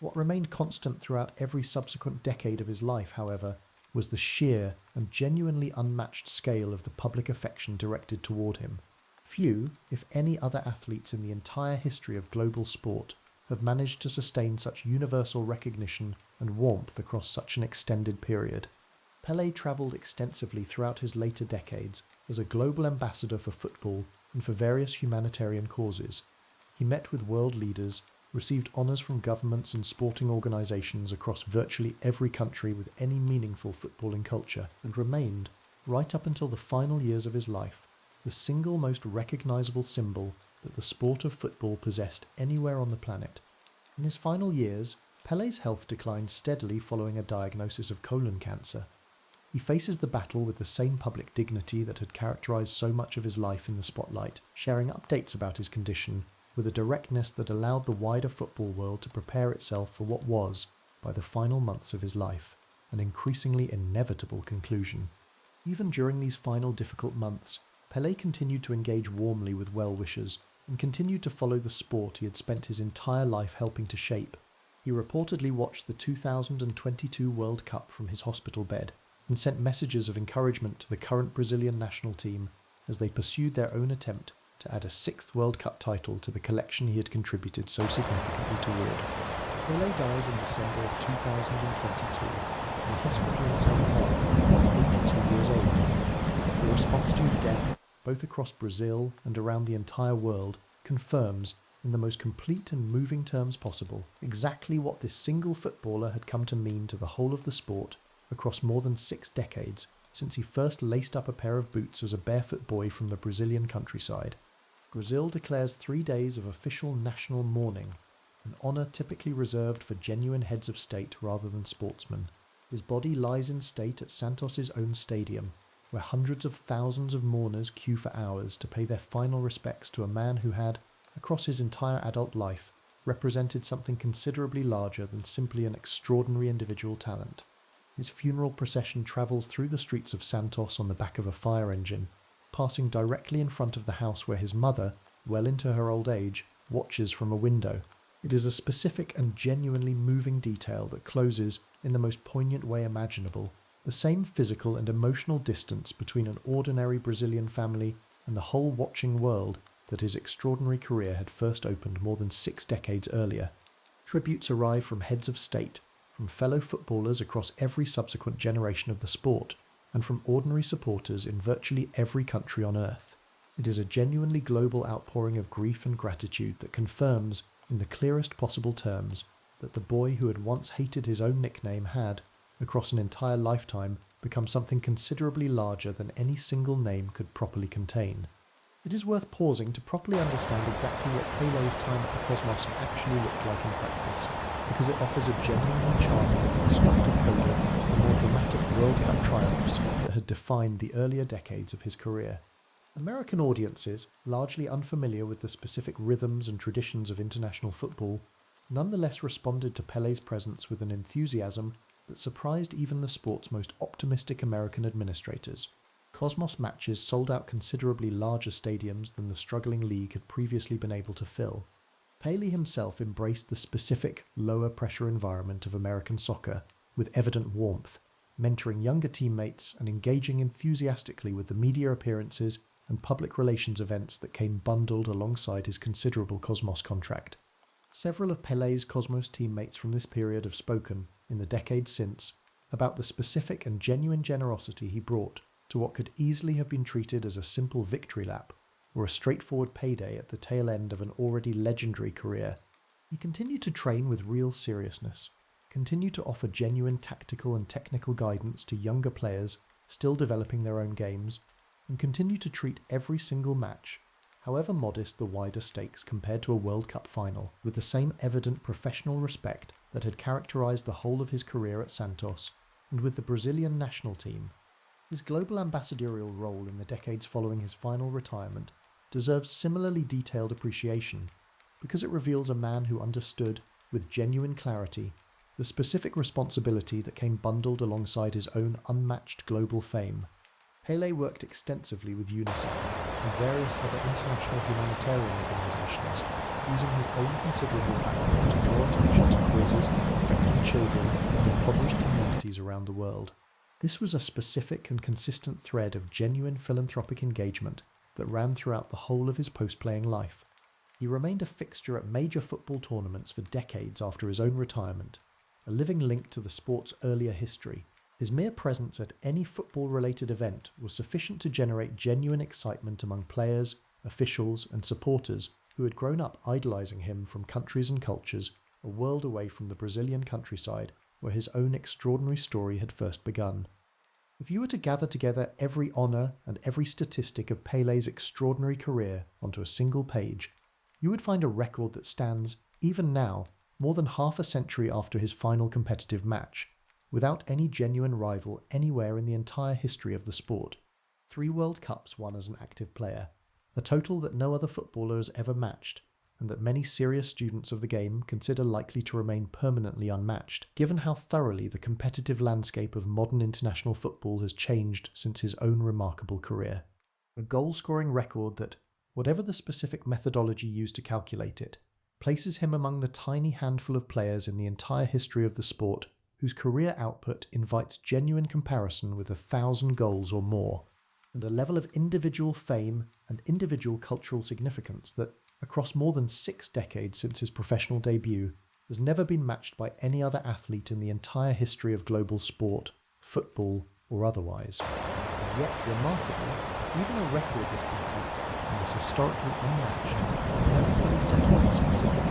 What remained constant throughout every subsequent decade of his life, however, was the sheer and genuinely unmatched scale of the public affection directed toward him. Few, if any other athletes in the entire history of global sport have managed to sustain such universal recognition and warmth across such an extended period. Pelé travelled extensively throughout his later decades as a global ambassador for football and for various humanitarian causes. He met with world leaders, received honours from governments and sporting organisations across virtually every country with any meaningful footballing culture, and remained, right up until the final years of his life, the single most recognisable symbol that the sport of football possessed anywhere on the planet. In his final years, Pelé's health declined steadily following a diagnosis of colon cancer. He faces the battle with the same public dignity that had characterised so much of his life in the spotlight, sharing updates about his condition with a directness that allowed the wider football world to prepare itself for what was, by the final months of his life, an increasingly inevitable conclusion. Even during these final difficult months, Pelé continued to engage warmly with well-wishers and continued to follow the sport he had spent his entire life helping to shape. He reportedly watched the 2022 World Cup from his hospital bed and sent messages of encouragement to the current Brazilian national team as they pursued their own attempt to add a sixth World Cup title to the collection he had contributed so significantly toward. Pelé dies in December of 2022 in a hospital in Sao Paulo at 82 years old. The response to his death, both across Brazil and around the entire world, confirms, in the most complete and moving terms possible, exactly what this single footballer had come to mean to the whole of the sport across more than 6 decades since he first laced up a pair of boots as a barefoot boy from the Brazilian countryside. Brazil declares 3 days of official national mourning, an honour typically reserved for genuine heads of state rather than sportsmen. His body lies in state at Santos' own stadium, where hundreds of thousands of mourners queue for hours to pay their final respects to a man who had, across his entire adult life, represented something considerably larger than simply an extraordinary individual talent. His funeral procession travels through the streets of Santos on the back of a fire engine, passing directly in front of the house where his mother, well into her old age, watches from a window. It is a specific and genuinely moving detail that closes, in the most poignant way imaginable, the same physical and emotional distance between an ordinary Brazilian family and the whole watching world that his extraordinary career had first opened more than 6 decades earlier. Tributes arrive from heads of state, from fellow footballers across every subsequent generation of the sport, and from ordinary supporters in virtually every country on earth. It is a genuinely global outpouring of grief and gratitude that confirms, in the clearest possible terms, that the boy who had once hated his own nickname had, across an entire lifetime, become something considerably larger than any single name could properly contain. It is worth pausing to properly understand exactly what Pelé's time at the Cosmos actually looked like in practice, because it offers a genuinely charming and instructive coda to the more dramatic World Cup triumphs that had defined the earlier decades of his career. American audiences, largely unfamiliar with the specific rhythms and traditions of international football, nonetheless responded to Pelé's presence with an enthusiasm that surprised even the sport's most optimistic American administrators. Cosmos matches sold out considerably larger stadiums than the struggling league had previously been able to fill. Pelé himself embraced the specific, lower-pressure environment of American soccer with evident warmth, mentoring younger teammates and engaging enthusiastically with the media appearances and public relations events that came bundled alongside his considerable Cosmos contract. Several of Pelé's Cosmos teammates from this period have spoken, in the decades since, about the specific and genuine generosity he brought to what could easily have been treated as a simple victory lap or a straightforward payday at the tail end of an already legendary career. He continued to train with real seriousness, continued to offer genuine tactical and technical guidance to younger players still developing their own games, and continued to treat every single match, however modest the wider stakes compared to a World Cup final, with the same evident professional respect that had characterised the whole of his career at Santos and with the Brazilian national team. His global ambassadorial role in the decades following his final retirement deserves similarly detailed appreciation, because it reveals a man who understood, with genuine clarity, the specific responsibility that came bundled alongside his own unmatched global fame. Pelé worked extensively with UNICEF and various other international humanitarian organisations, using his own considerable background to draw attention to causes affecting children and impoverished communities around the world. This was a specific and consistent thread of genuine philanthropic engagement that ran throughout the whole of his post-playing life. He remained a fixture at major football tournaments for decades after his own retirement, a living link to the sport's earlier history, His mere presence at any football-related event was sufficient to generate genuine excitement among players, officials and supporters who had grown up idolising him from countries and cultures a world away from the Brazilian countryside where his own extraordinary story had first begun. If you were to gather together every honour and every statistic of Pelé's extraordinary career onto a single page, you would find a record that stands, even now, more than half a century after his final competitive match, without any genuine rival anywhere in the entire history of the sport. 3 World Cups won as an active player, a total that no other footballer has ever matched, and that many serious students of the game consider likely to remain permanently unmatched, given how thoroughly the competitive landscape of modern international football has changed since his own remarkable career. A goal-scoring record that, whatever the specific methodology used to calculate it, places him among the tiny handful of players in the entire history of the sport whose career output invites genuine comparison with 1,000 goals or more, and a level of individual fame and individual cultural significance that, across more than 6 decades since his professional debut, has never been matched by any other athlete in the entire history of global sport, football or otherwise. And yet, remarkably, even a record this complete and as historically unmatched has never fully settled the specific,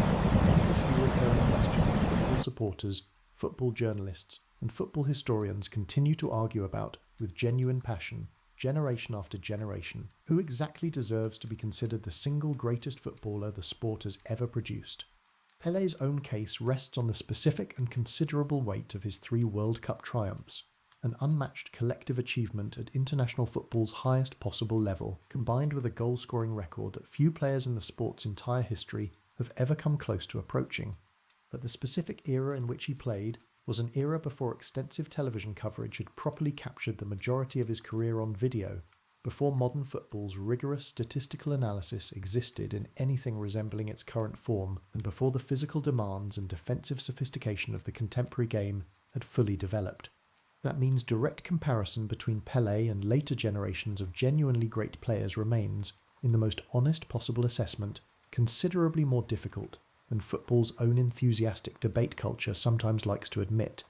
endlessly recurring question that football supporters, football journalists and football historians continue to argue about with genuine passion, generation after generation, who exactly deserves to be considered the single greatest footballer the sport has ever produced. Pelé's own case rests on the specific and considerable weight of his 3 World Cup triumphs, an unmatched collective achievement at international football's highest possible level, combined with a goal-scoring record that few players in the sport's entire history have ever come close to approaching. But the specific era in which he played was an era before extensive television coverage had properly captured the majority of his career on video, before modern football's rigorous statistical analysis existed in anything resembling its current form, and before the physical demands and defensive sophistication of the contemporary game had fully developed. That means direct comparison between Pelé and later generations of genuinely great players remains, in the most honest possible assessment, considerably more difficult than football's own enthusiastic debate culture sometimes likes to admit.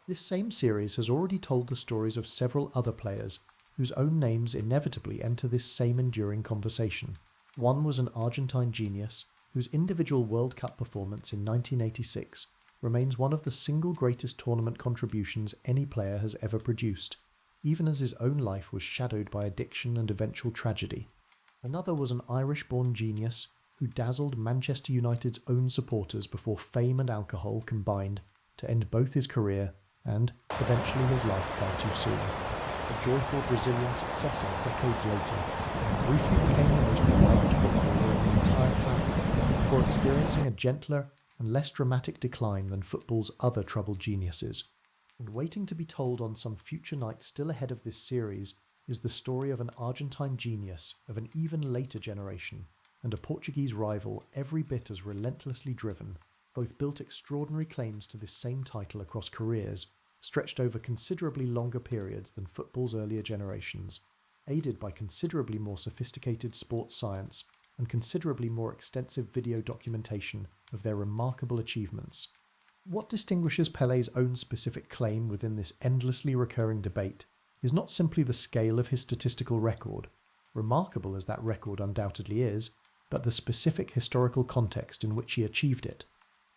This same series has already told the stories of several other players, whose own names inevitably enter this same enduring conversation. One was an Argentine genius, whose individual World Cup performance in 1986 remains one of the single greatest tournament contributions any player has ever produced, even as his own life was shadowed by addiction and eventual tragedy. Another was an Irish-born genius who dazzled Manchester United's own supporters before fame and alcohol combined to end both his career and, eventually, his life far too soon. A joyful Brazilian successor decades later, and briefly became the most beloved footballer on the entire planet, before experiencing a gentler and less dramatic decline than football's other troubled geniuses. And waiting to be told on some future night still ahead of this series is the story of an Argentine genius of an even later generation, and a Portuguese rival every bit as relentlessly driven. Both built extraordinary claims to this same title across careers, stretched over considerably longer periods than football's earlier generations, aided by considerably more sophisticated sports science and considerably more extensive video documentation of their remarkable achievements. What distinguishes Pelé's own specific claim within this endlessly recurring debate is not simply the scale of his statistical record, remarkable as that record undoubtedly is, but the specific historical context in which he achieved it.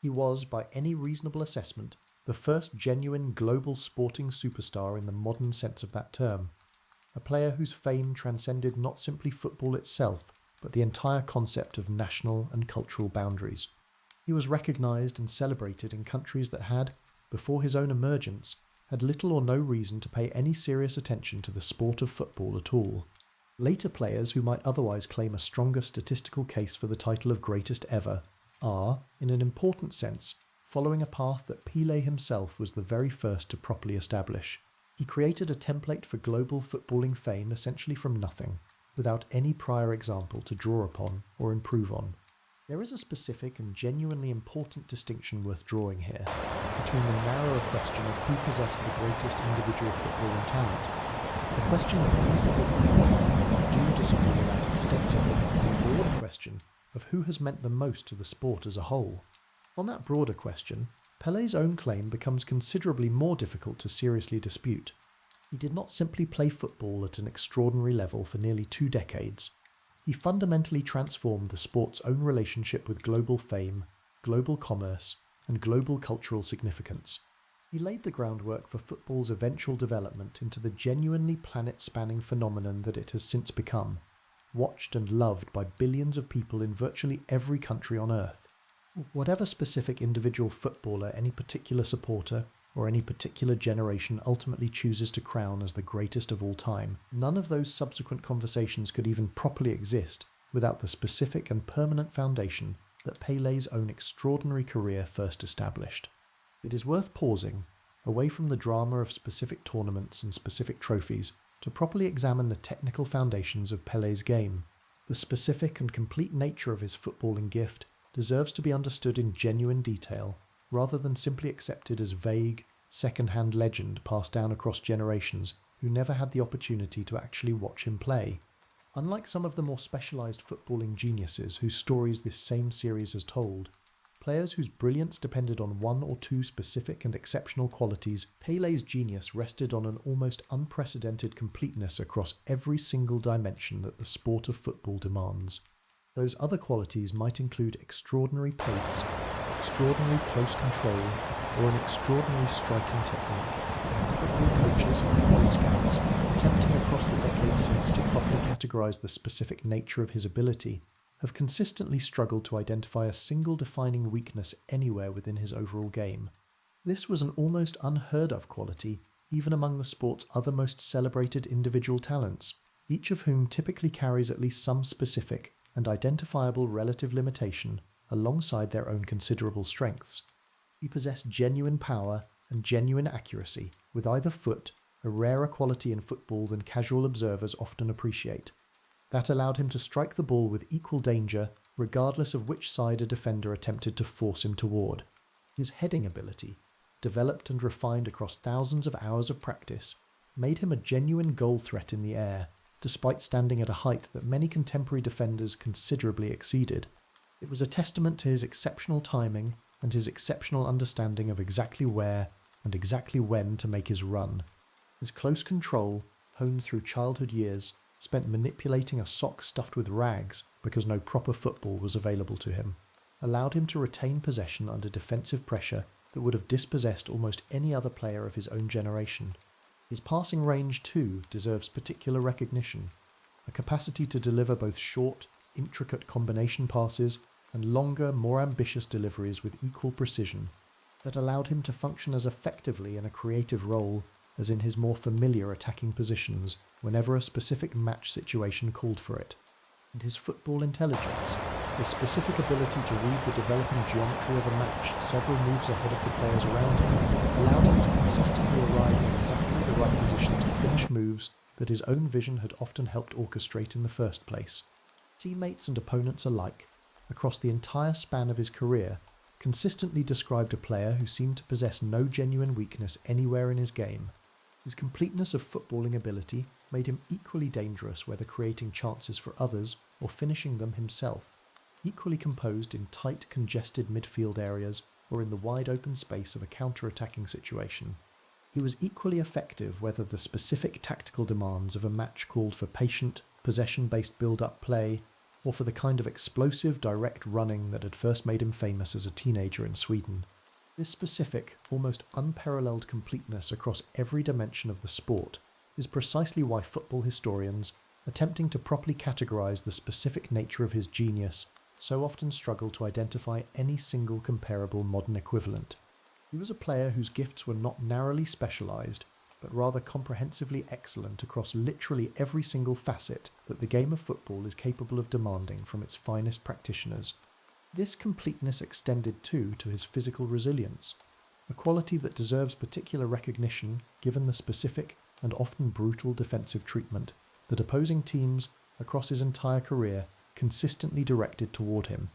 He was, by any reasonable assessment, the first genuine global sporting superstar in the modern sense of that term, a player whose fame transcended not simply football itself, but the entire concept of national and cultural boundaries. He was recognised and celebrated in countries that had, before his own emergence, had little or no reason to pay any serious attention to the sport of football at all. Later players who might otherwise claim a stronger statistical case for the title of greatest ever are, in an important sense, following a path that Pelé himself was the very first to properly establish. He created a template for global footballing fame essentially from nothing, without any prior example to draw upon or improve on. There is a specific and genuinely important distinction worth drawing here, between the narrower question of who possessed the greatest individual footballing talent, the question that reasonable people do disagree about extensively, and the broader question of who has meant the most to the sport as a whole. On that broader question, Pelé's own claim becomes considerably more difficult to seriously dispute. He did not simply play football at an extraordinary level for nearly 2 decades. He fundamentally transformed the sport's own relationship with global fame, global commerce, and global cultural significance. He laid the groundwork for football's eventual development into the genuinely planet-spanning phenomenon that it has since become, watched and loved by billions of people in virtually every country on Earth. Whatever specific individual footballer any particular supporter or any particular generation ultimately chooses to crown as the greatest of all time, none of those subsequent conversations could even properly exist without the specific and permanent foundation that Pelé's own extraordinary career first established. It is worth pausing, away from the drama of specific tournaments and specific trophies, to properly examine the technical foundations of Pelé's game. The specific and complete nature of his footballing gift deserves to be understood in genuine detail, rather than simply accepted as vague, second-hand legend passed down across generations who never had the opportunity to actually watch him play. Unlike some of the more specialised footballing geniuses whose stories this same series has told, players whose brilliance depended on 1 or 2 specific and exceptional qualities, Pelé's genius rested on an almost unprecedented completeness across every single dimension that the sport of football demands. Those other qualities might include extraordinary pace, extraordinary close control, or an extraordinary striking technique. Football coaches and football scouts, attempting across the decades since to properly categorise the specific nature of his ability, have consistently struggled to identify a single defining weakness anywhere within his overall game. This was an almost unheard of quality even among the sport's other most celebrated individual talents, each of whom typically carries at least some specific and identifiable relative limitation alongside their own considerable strengths. He possessed genuine power and genuine accuracy with either foot, a rarer quality in football than casual observers often appreciate. That allowed him to strike the ball with equal danger regardless of which side a defender attempted to force him toward. His heading ability, developed and refined across thousands of hours of practice, made him a genuine goal threat in the air, despite standing at a height that many contemporary defenders considerably exceeded. It was a testament to his exceptional timing and his exceptional understanding of exactly where and exactly when to make his run. His close control, honed through childhood years, spent manipulating a sock stuffed with rags because no proper football was available to him, allowed him to retain possession under defensive pressure that would have dispossessed almost any other player of his own generation. His passing range, too, deserves particular recognition, a capacity to deliver both short, intricate combination passes and longer, more ambitious deliveries with equal precision, that allowed him to function as effectively in a creative role as in his more familiar attacking positions whenever a specific match situation called for it. And his football intelligence, his specific ability to read the developing geometry of a match several moves ahead of the players around him, allowed him to consistently arrive in exactly the right position to finish moves that his own vision had often helped orchestrate in the first place. Teammates and opponents alike, across the entire span of his career, consistently described a player who seemed to possess no genuine weakness anywhere in his game. His completeness of footballing ability made him equally dangerous whether creating chances for others or finishing them himself, equally composed in tight, congested midfield areas or in the wide open space of a counter-attacking situation. He was equally effective whether the specific tactical demands of a match called for patient, possession-based build-up play, or for the kind of explosive, direct running that had first made him famous as a teenager in Sweden. This specific, almost unparalleled completeness across every dimension of the sport is precisely why football historians, attempting to properly categorise the specific nature of his genius, so often struggle to identify any single comparable modern equivalent. He was a player whose gifts were not narrowly specialised, but rather comprehensively excellent across literally every single facet that the game of football is capable of demanding from its finest practitioners. This completeness extended too to his physical resilience, a quality that deserves particular recognition given the specific and often brutal defensive treatment that opposing teams across his entire career consistently directed toward him.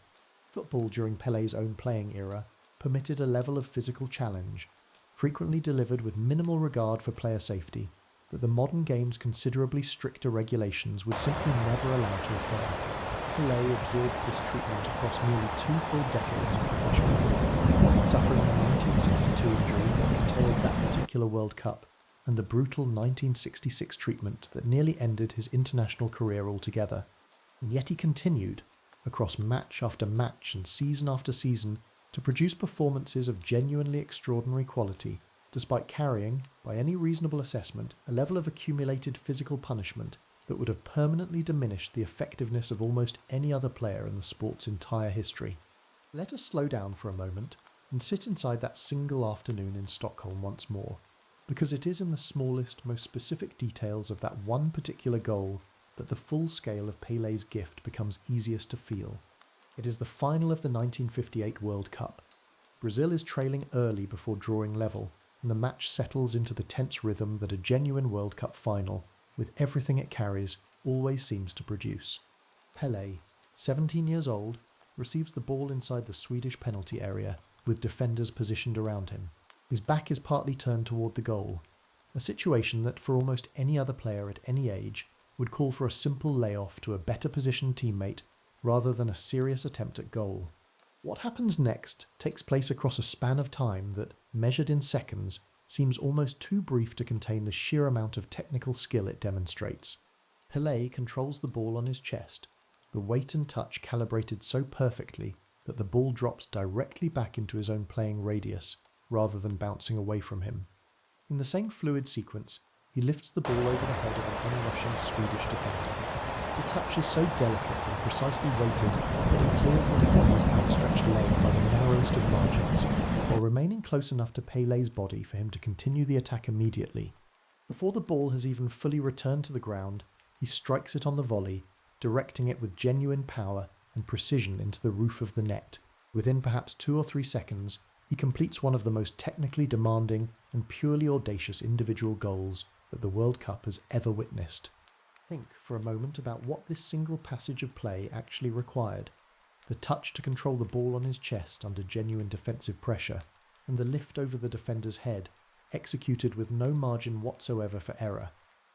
Football during Pelé's own playing era permitted a level of physical challenge, frequently delivered with minimal regard for player safety, that the modern game's considerably stricter regulations would simply never allow to occur. Pelé absorbed this treatment across nearly 2 full decades of professional football, suffering a 1962 injury that curtailed that particular World Cup, and the brutal 1966 treatment that nearly ended his international career altogether. And yet he continued, across match after match and season after season, to produce performances of genuinely extraordinary quality, despite carrying, by any reasonable assessment, a level of accumulated physical punishment that would have permanently diminished the effectiveness of almost any other player in the sport's entire history. Let us slow down for a moment and sit inside that single afternoon in Stockholm once more, because it is in the smallest, most specific details of that one particular goal that the full scale of Pelé's gift becomes easiest to feel. It is the final of the 1958 World Cup. Brazil is trailing early before drawing level, and the match settles into the tense rhythm that a genuine World Cup final, with everything it carries, always seems to produce. Pelé, 17 years old, receives the ball inside the Swedish penalty area, with defenders positioned around him. His back is partly turned toward the goal, a situation that for almost any other player at any age would call for a simple layoff to a better positioned teammate rather than a serious attempt at goal. What happens next takes place across a span of time that, measured in seconds, seems almost too brief to contain the sheer amount of technical skill it demonstrates. Pelé controls the ball on his chest, the weight and touch calibrated so perfectly that the ball drops directly back into his own playing radius, rather than bouncing away from him. In the same fluid sequence, he lifts the ball over the head of an onrushing Swedish defender. The touch is so delicate and precisely weighted that it clears the defender's outstretched leg by the narrowest of margins, while remaining close enough to Pelé's body for him to continue the attack immediately. Before the ball has even fully returned to the ground, he strikes it on the volley, directing it with genuine power and precision into the roof of the net. Within perhaps 2 or 3 seconds, he completes one of the most technically demanding and purely audacious individual goals that the World Cup has ever witnessed. Think for a moment about what this single passage of play actually required. The touch to control the ball on his chest under genuine defensive pressure, and the lift over the defender's head, executed with no margin whatsoever for error.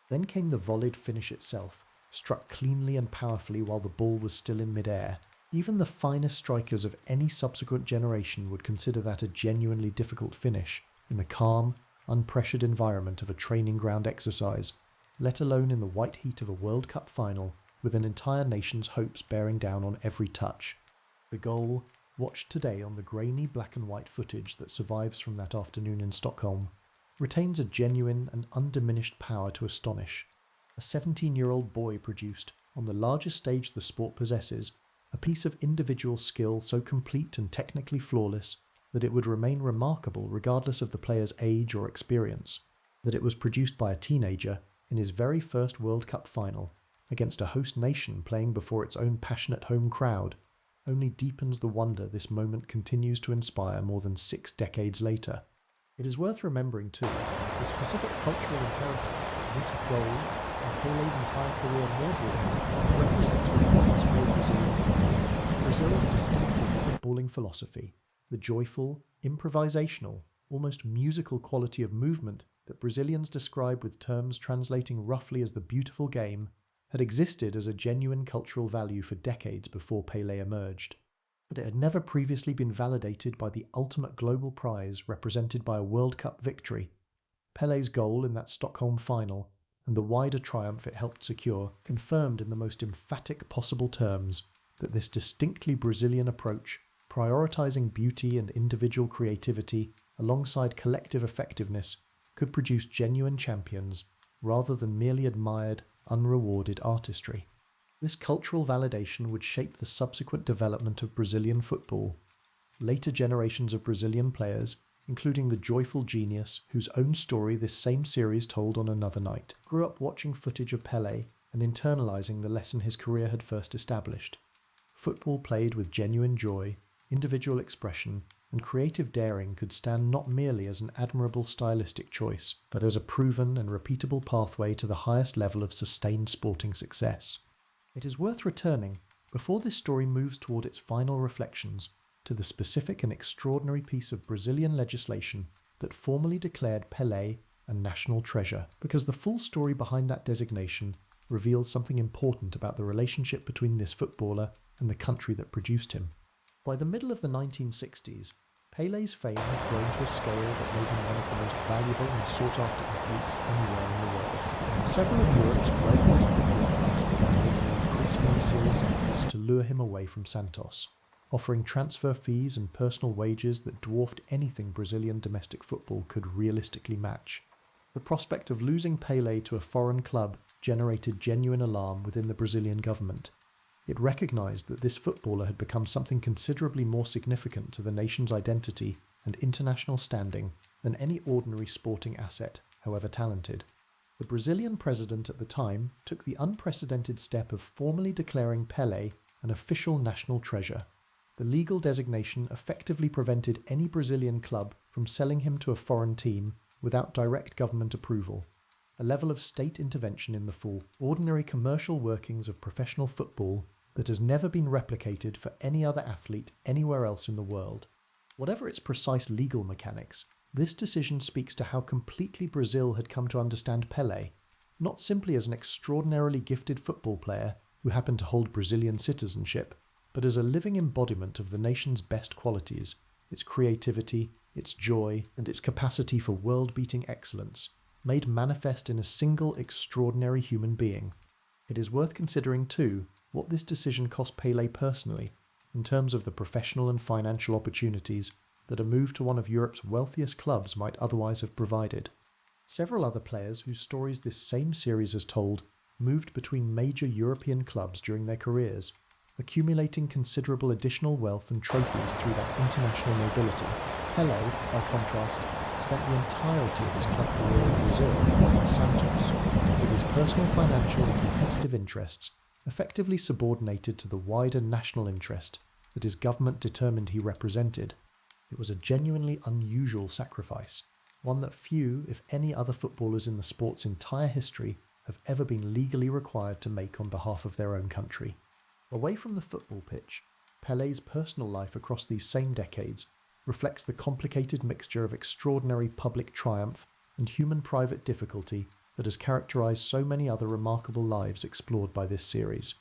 Then came the volleyed finish itself, struck cleanly and powerfully while the ball was still in mid-air. Even the finest strikers of any subsequent generation would consider that a genuinely difficult finish in the calm, unpressured environment of a training ground exercise, let alone in the white heat of a World Cup final with an entire nation's hopes bearing down on every touch. The goal, watched today on the grainy black and white footage that survives from that afternoon in Stockholm, retains a genuine and undiminished power to astonish. A 17-year-old boy produced, on the largest stage the sport possesses, a piece of individual skill so complete and technically flawless that it would remain remarkable regardless of the player's age or experience. That it was produced by a teenager in his very first World Cup final, against a host nation playing before its own passionate home crowd, only deepens the wonder this moment continues to inspire more than 6 decades later. It is worth remembering too, the specific cultural imperatives that this goal, and Pelé's entire career more broadly, represents within the history of Brazilian football. Brazil's distinctive footballing philosophy, the joyful, improvisational, almost musical quality of movement that Brazilians describe with terms translating roughly as the beautiful game, had existed as a genuine cultural value for decades before Pelé emerged. But it had never previously been validated by the ultimate global prize represented by a World Cup victory. Pelé's goal in that Stockholm final, and the wider triumph it helped secure, confirmed in the most emphatic possible terms that this distinctly Brazilian approach, prioritizing beauty and individual creativity alongside collective effectiveness, could produce genuine champions rather than merely admired, unrewarded artistry. This cultural validation would shape the subsequent development of Brazilian football. Later generations of Brazilian players, including the joyful genius whose own story this same series told on another night, grew up watching footage of Pelé and internalizing the lesson his career had first established. Football played with genuine joy, individual expression, and creative daring could stand not merely as an admirable stylistic choice, but as a proven and repeatable pathway to the highest level of sustained sporting success. It is worth returning, before this story moves toward its final reflections, to the specific and extraordinary piece of Brazilian legislation that formally declared Pelé a national treasure, because the full story behind that designation reveals something important about the relationship between this footballer and the country that produced him. By the middle of the 1960s, Pelé's fame had grown to a scale that made him one of the most valuable and sought-after athletes anywhere in the world. Several of Europe's wealthiest football clubs began making increasingly serious efforts to lure him away from Santos, offering transfer fees and personal wages that dwarfed anything Brazilian domestic football could realistically match. The prospect of losing Pelé to a foreign club generated genuine alarm within the Brazilian government. It recognised that this footballer had become something considerably more significant to the nation's identity and international standing than any ordinary sporting asset, however talented. The Brazilian president at the time took the unprecedented step of formally declaring Pelé an official national treasure. The legal designation effectively prevented any Brazilian club from selling him to a foreign team without direct government approval, a level of state intervention in the full, ordinary commercial workings of professional football that has never been replicated for any other athlete anywhere else in the world. Whatever its precise legal mechanics, this decision speaks to how completely Brazil had come to understand Pelé, not simply as an extraordinarily gifted football player who happened to hold Brazilian citizenship, but as a living embodiment of the nation's best qualities, its creativity, its joy, and its capacity for world-beating excellence, made manifest in a single extraordinary human being. It is worth considering, too, what this decision cost Pelé personally, in terms of the professional and financial opportunities that a move to one of Europe's wealthiest clubs might otherwise have provided. Several other players whose stories this same series has told moved between major European clubs during their careers, accumulating considerable additional wealth and trophies through that international mobility. Pelé, by contrast, spent the entirety of his club career in Brazil, at Santos, with his personal financial and competitive interests effectively subordinated to the wider national interest that his government determined he represented. It was a genuinely unusual sacrifice, one that few, if any, other footballers in the sport's entire history have ever been legally required to make on behalf of their own country. Away from the football pitch, Pelé's personal life across these same decades reflects the complicated mixture of extraordinary public triumph and human private difficulty that has characterized so many other remarkable lives explored by this series.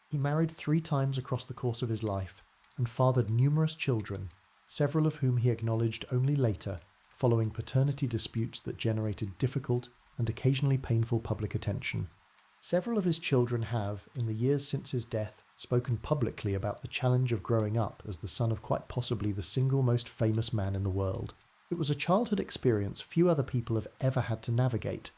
He married 3 times across the course of his life and fathered numerous children, several of whom he acknowledged only later, following paternity disputes that generated difficult and occasionally painful public attention. Several of his children have, in the years since his death, spoken publicly about the challenge of growing up as the son of quite possibly the single most famous man in the world. It was a childhood experience few other people have ever had to navigate,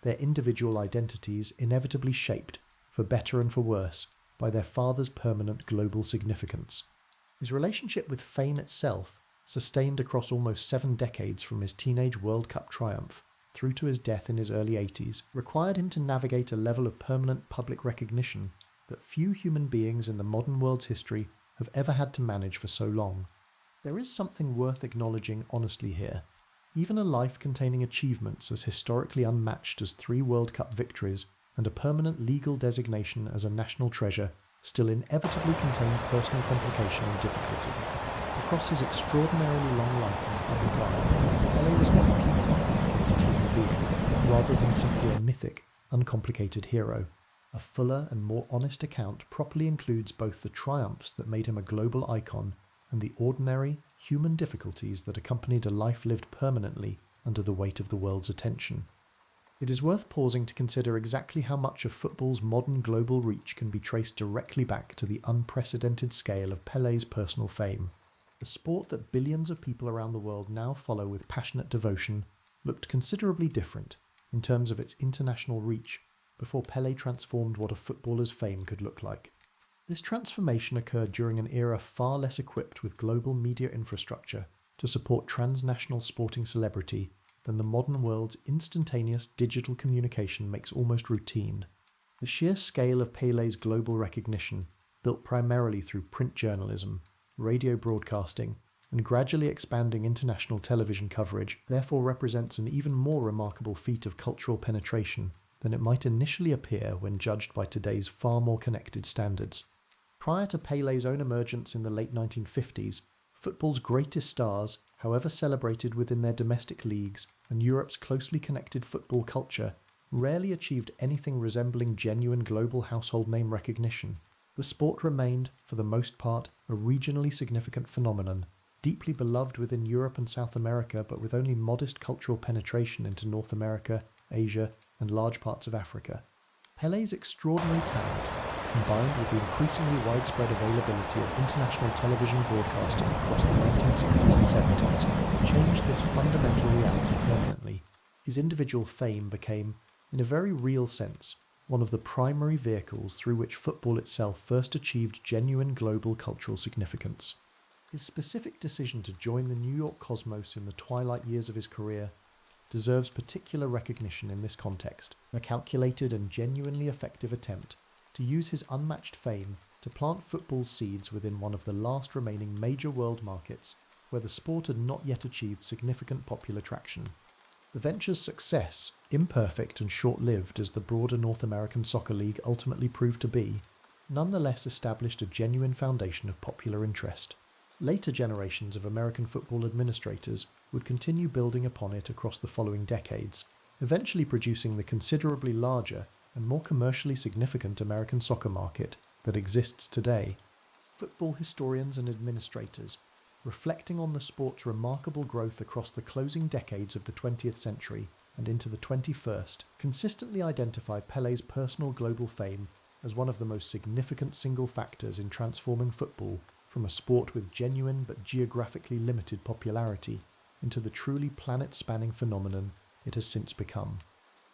their individual identities inevitably shaped, for better and for worse, by their father's permanent global significance. His relationship with fame itself, sustained across almost 7 decades from his teenage World Cup triumph through to his death in his early 80s, required him to navigate a level of permanent public recognition that few human beings in the modern world's history have ever had to manage for so long. There is something worth acknowledging honestly here. Even a life containing achievements as historically unmatched as 3 World Cup victories and a permanent legal designation as a national treasure still inevitably contained personal complication and difficulty. Across his extraordinarily long life in the public eye, Pelé was a complete uncomplicated human being, rather than simply a mythic, uncomplicated hero. A fuller and more honest account properly includes both the triumphs that made him a global icon and the ordinary, human difficulties that accompanied a life lived permanently under the weight of the world's attention. It is worth pausing to consider exactly how much of football's modern global reach can be traced directly back to the unprecedented scale of Pelé's personal fame. The sport that billions of people around the world now follow with passionate devotion looked considerably different in terms of its international reach before Pelé transformed what a footballer's fame could look like. This transformation occurred during an era far less equipped with global media infrastructure to support transnational sporting celebrity than the modern world's instantaneous digital communication makes almost routine. The sheer scale of Pelé's global recognition, built primarily through print journalism, radio broadcasting, and gradually expanding international television coverage, therefore represents an even more remarkable feat of cultural penetration than it might initially appear when judged by today's far more connected standards. Prior to Pelé's own emergence in the late 1950s, football's greatest stars, however celebrated within their domestic leagues, and Europe's closely connected football culture rarely achieved anything resembling genuine global household name recognition. The sport remained, for the most part, a regionally significant phenomenon, deeply beloved within Europe and South America, but with only modest cultural penetration into North America, Asia, and large parts of Africa. Pelé's extraordinary talent, combined with the increasingly widespread availability of international television broadcasting across the 1960s and 70s, changed this fundamental reality permanently. His individual fame became, in a very real sense, one of the primary vehicles through which football itself first achieved genuine global cultural significance. His specific decision to join the New York Cosmos in the twilight years of his career deserves particular recognition in this context, a calculated and genuinely effective attempt to use his unmatched fame to plant football's seeds within one of the last remaining major world markets where the sport had not yet achieved significant popular traction. The venture's success, imperfect and short-lived as the broader North American Soccer League ultimately proved to be, nonetheless established a genuine foundation of popular interest. Later generations of American football administrators would continue building upon it across the following decades, eventually producing the considerably larger and more commercially significant American soccer market that exists today. Football historians and administrators, reflecting on the sport's remarkable growth across the closing decades of the 20th century and into the 21st, consistently identify Pelé's personal global fame as one of the most significant single factors in transforming football from a sport with genuine but geographically limited popularity into the truly planet-spanning phenomenon it has since become.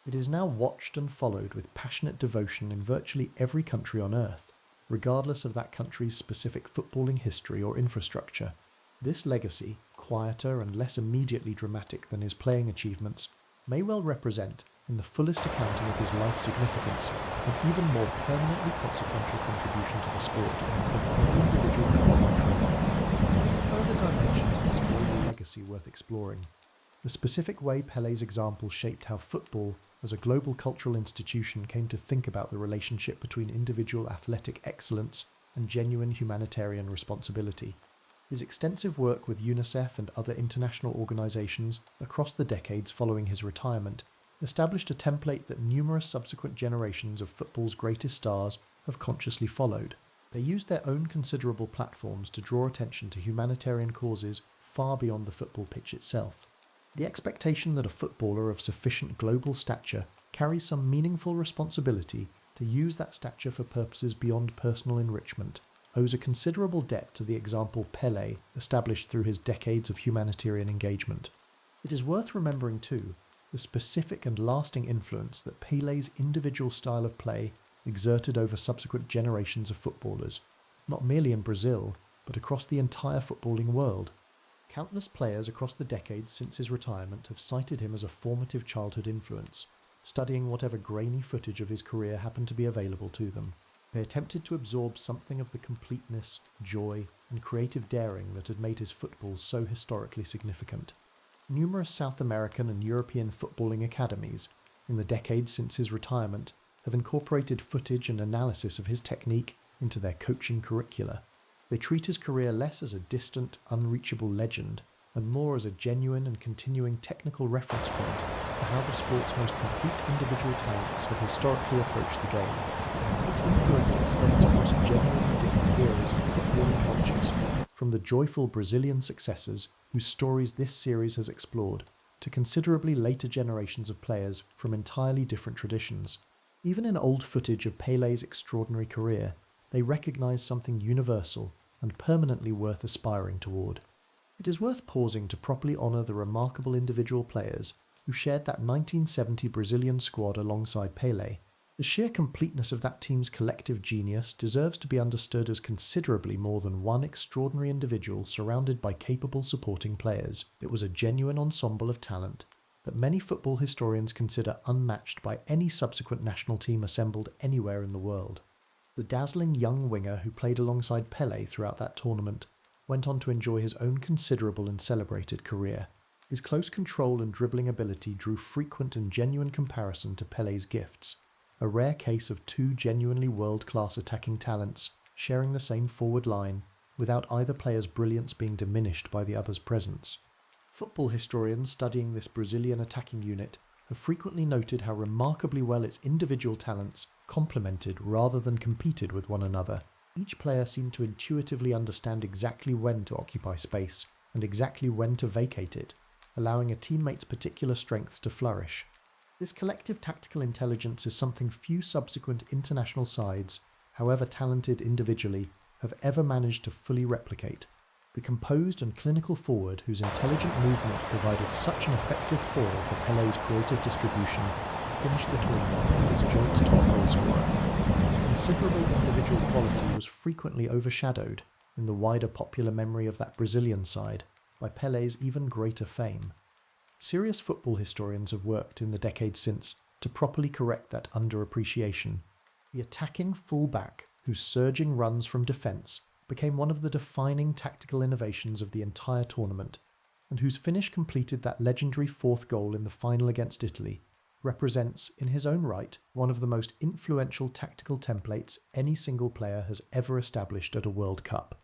It is now watched and followed with passionate devotion in virtually every country on Earth, regardless of that country's specific footballing history or infrastructure. This legacy, quieter and less immediately dramatic than his playing achievements, may well represent, in the fullest accounting of his life significance, an even more permanently consequential contribution to the sport than any individual club trophy. There is a further dimension to this global legacy worth exploring. The specific way Pelé's example shaped how football, as a global cultural institution, came to think about the relationship between individual athletic excellence and genuine humanitarian responsibility. His extensive work with UNICEF and other international organisations across the decades following his retirement established a template that numerous subsequent generations of football's greatest stars have consciously followed. They used their own considerable platforms to draw attention to humanitarian causes far beyond the football pitch itself. The expectation that a footballer of sufficient global stature carries some meaningful responsibility to use that stature for purposes beyond personal enrichment owes a considerable debt to the example Pelé established through his decades of humanitarian engagement. It is worth remembering, too, the specific and lasting influence that Pelé's individual style of play exerted over subsequent generations of footballers, not merely in Brazil, but across the entire footballing world. Countless players across the decades since his retirement have cited him as a formative childhood influence, studying whatever grainy footage of his career happened to be available to them. They attempted to absorb something of the completeness, joy, and creative daring that had made his football so historically significant. Numerous South American and European footballing academies, in the decades since his retirement, have incorporated footage and analysis of his technique into their coaching curricula. They treat his career less as a distant, unreachable legend, and more as a genuine and continuing technical reference point for how the sport's most complete individual talents have historically approached the game. This influence extends across genuinely different eras of footballing cultures, from the joyful Brazilian successors whose stories this series has explored, to considerably later generations of players from entirely different traditions. Even in old footage of Pelé's extraordinary career, they recognise something universal and permanently worth aspiring toward. It is worth pausing to properly honour the remarkable individual players who shared that 1970 Brazilian squad alongside Pelé. The sheer completeness of that team's collective genius deserves to be understood as considerably more than one extraordinary individual surrounded by capable supporting players. It was a genuine ensemble of talent that many football historians consider unmatched by any subsequent national team assembled anywhere in the world. The dazzling young winger who played alongside Pelé throughout that tournament went on to enjoy his own considerable and celebrated career. His close control and dribbling ability drew frequent and genuine comparison to Pelé's gifts, a rare case of two genuinely world-class attacking talents sharing the same forward line without either player's brilliance being diminished by the other's presence. Football historians studying this Brazilian attacking unit have frequently noted how remarkably well its individual talents complemented rather than competed with one another. Each player seemed to intuitively understand exactly when to occupy space and exactly when to vacate it, allowing a teammate's particular strengths to flourish. This collective tactical intelligence is something few subsequent international sides, however talented individually, have ever managed to fully replicate. The composed and clinical forward whose intelligent movement provided such an effective foil for Pelé's creative distribution finished the tournament as its joint top goal scorer. His considerable individual quality was frequently overshadowed, in the wider popular memory of that Brazilian side, by Pelé's even greater fame. Serious football historians have worked in the decades since to properly correct that underappreciation. The attacking full-back, whose surging runs from defence became one of the defining tactical innovations of the entire tournament, and whose finish completed that legendary fourth goal in the final against Italy, represents, in his own right, one of the most influential tactical templates any single player has ever established at a World Cup.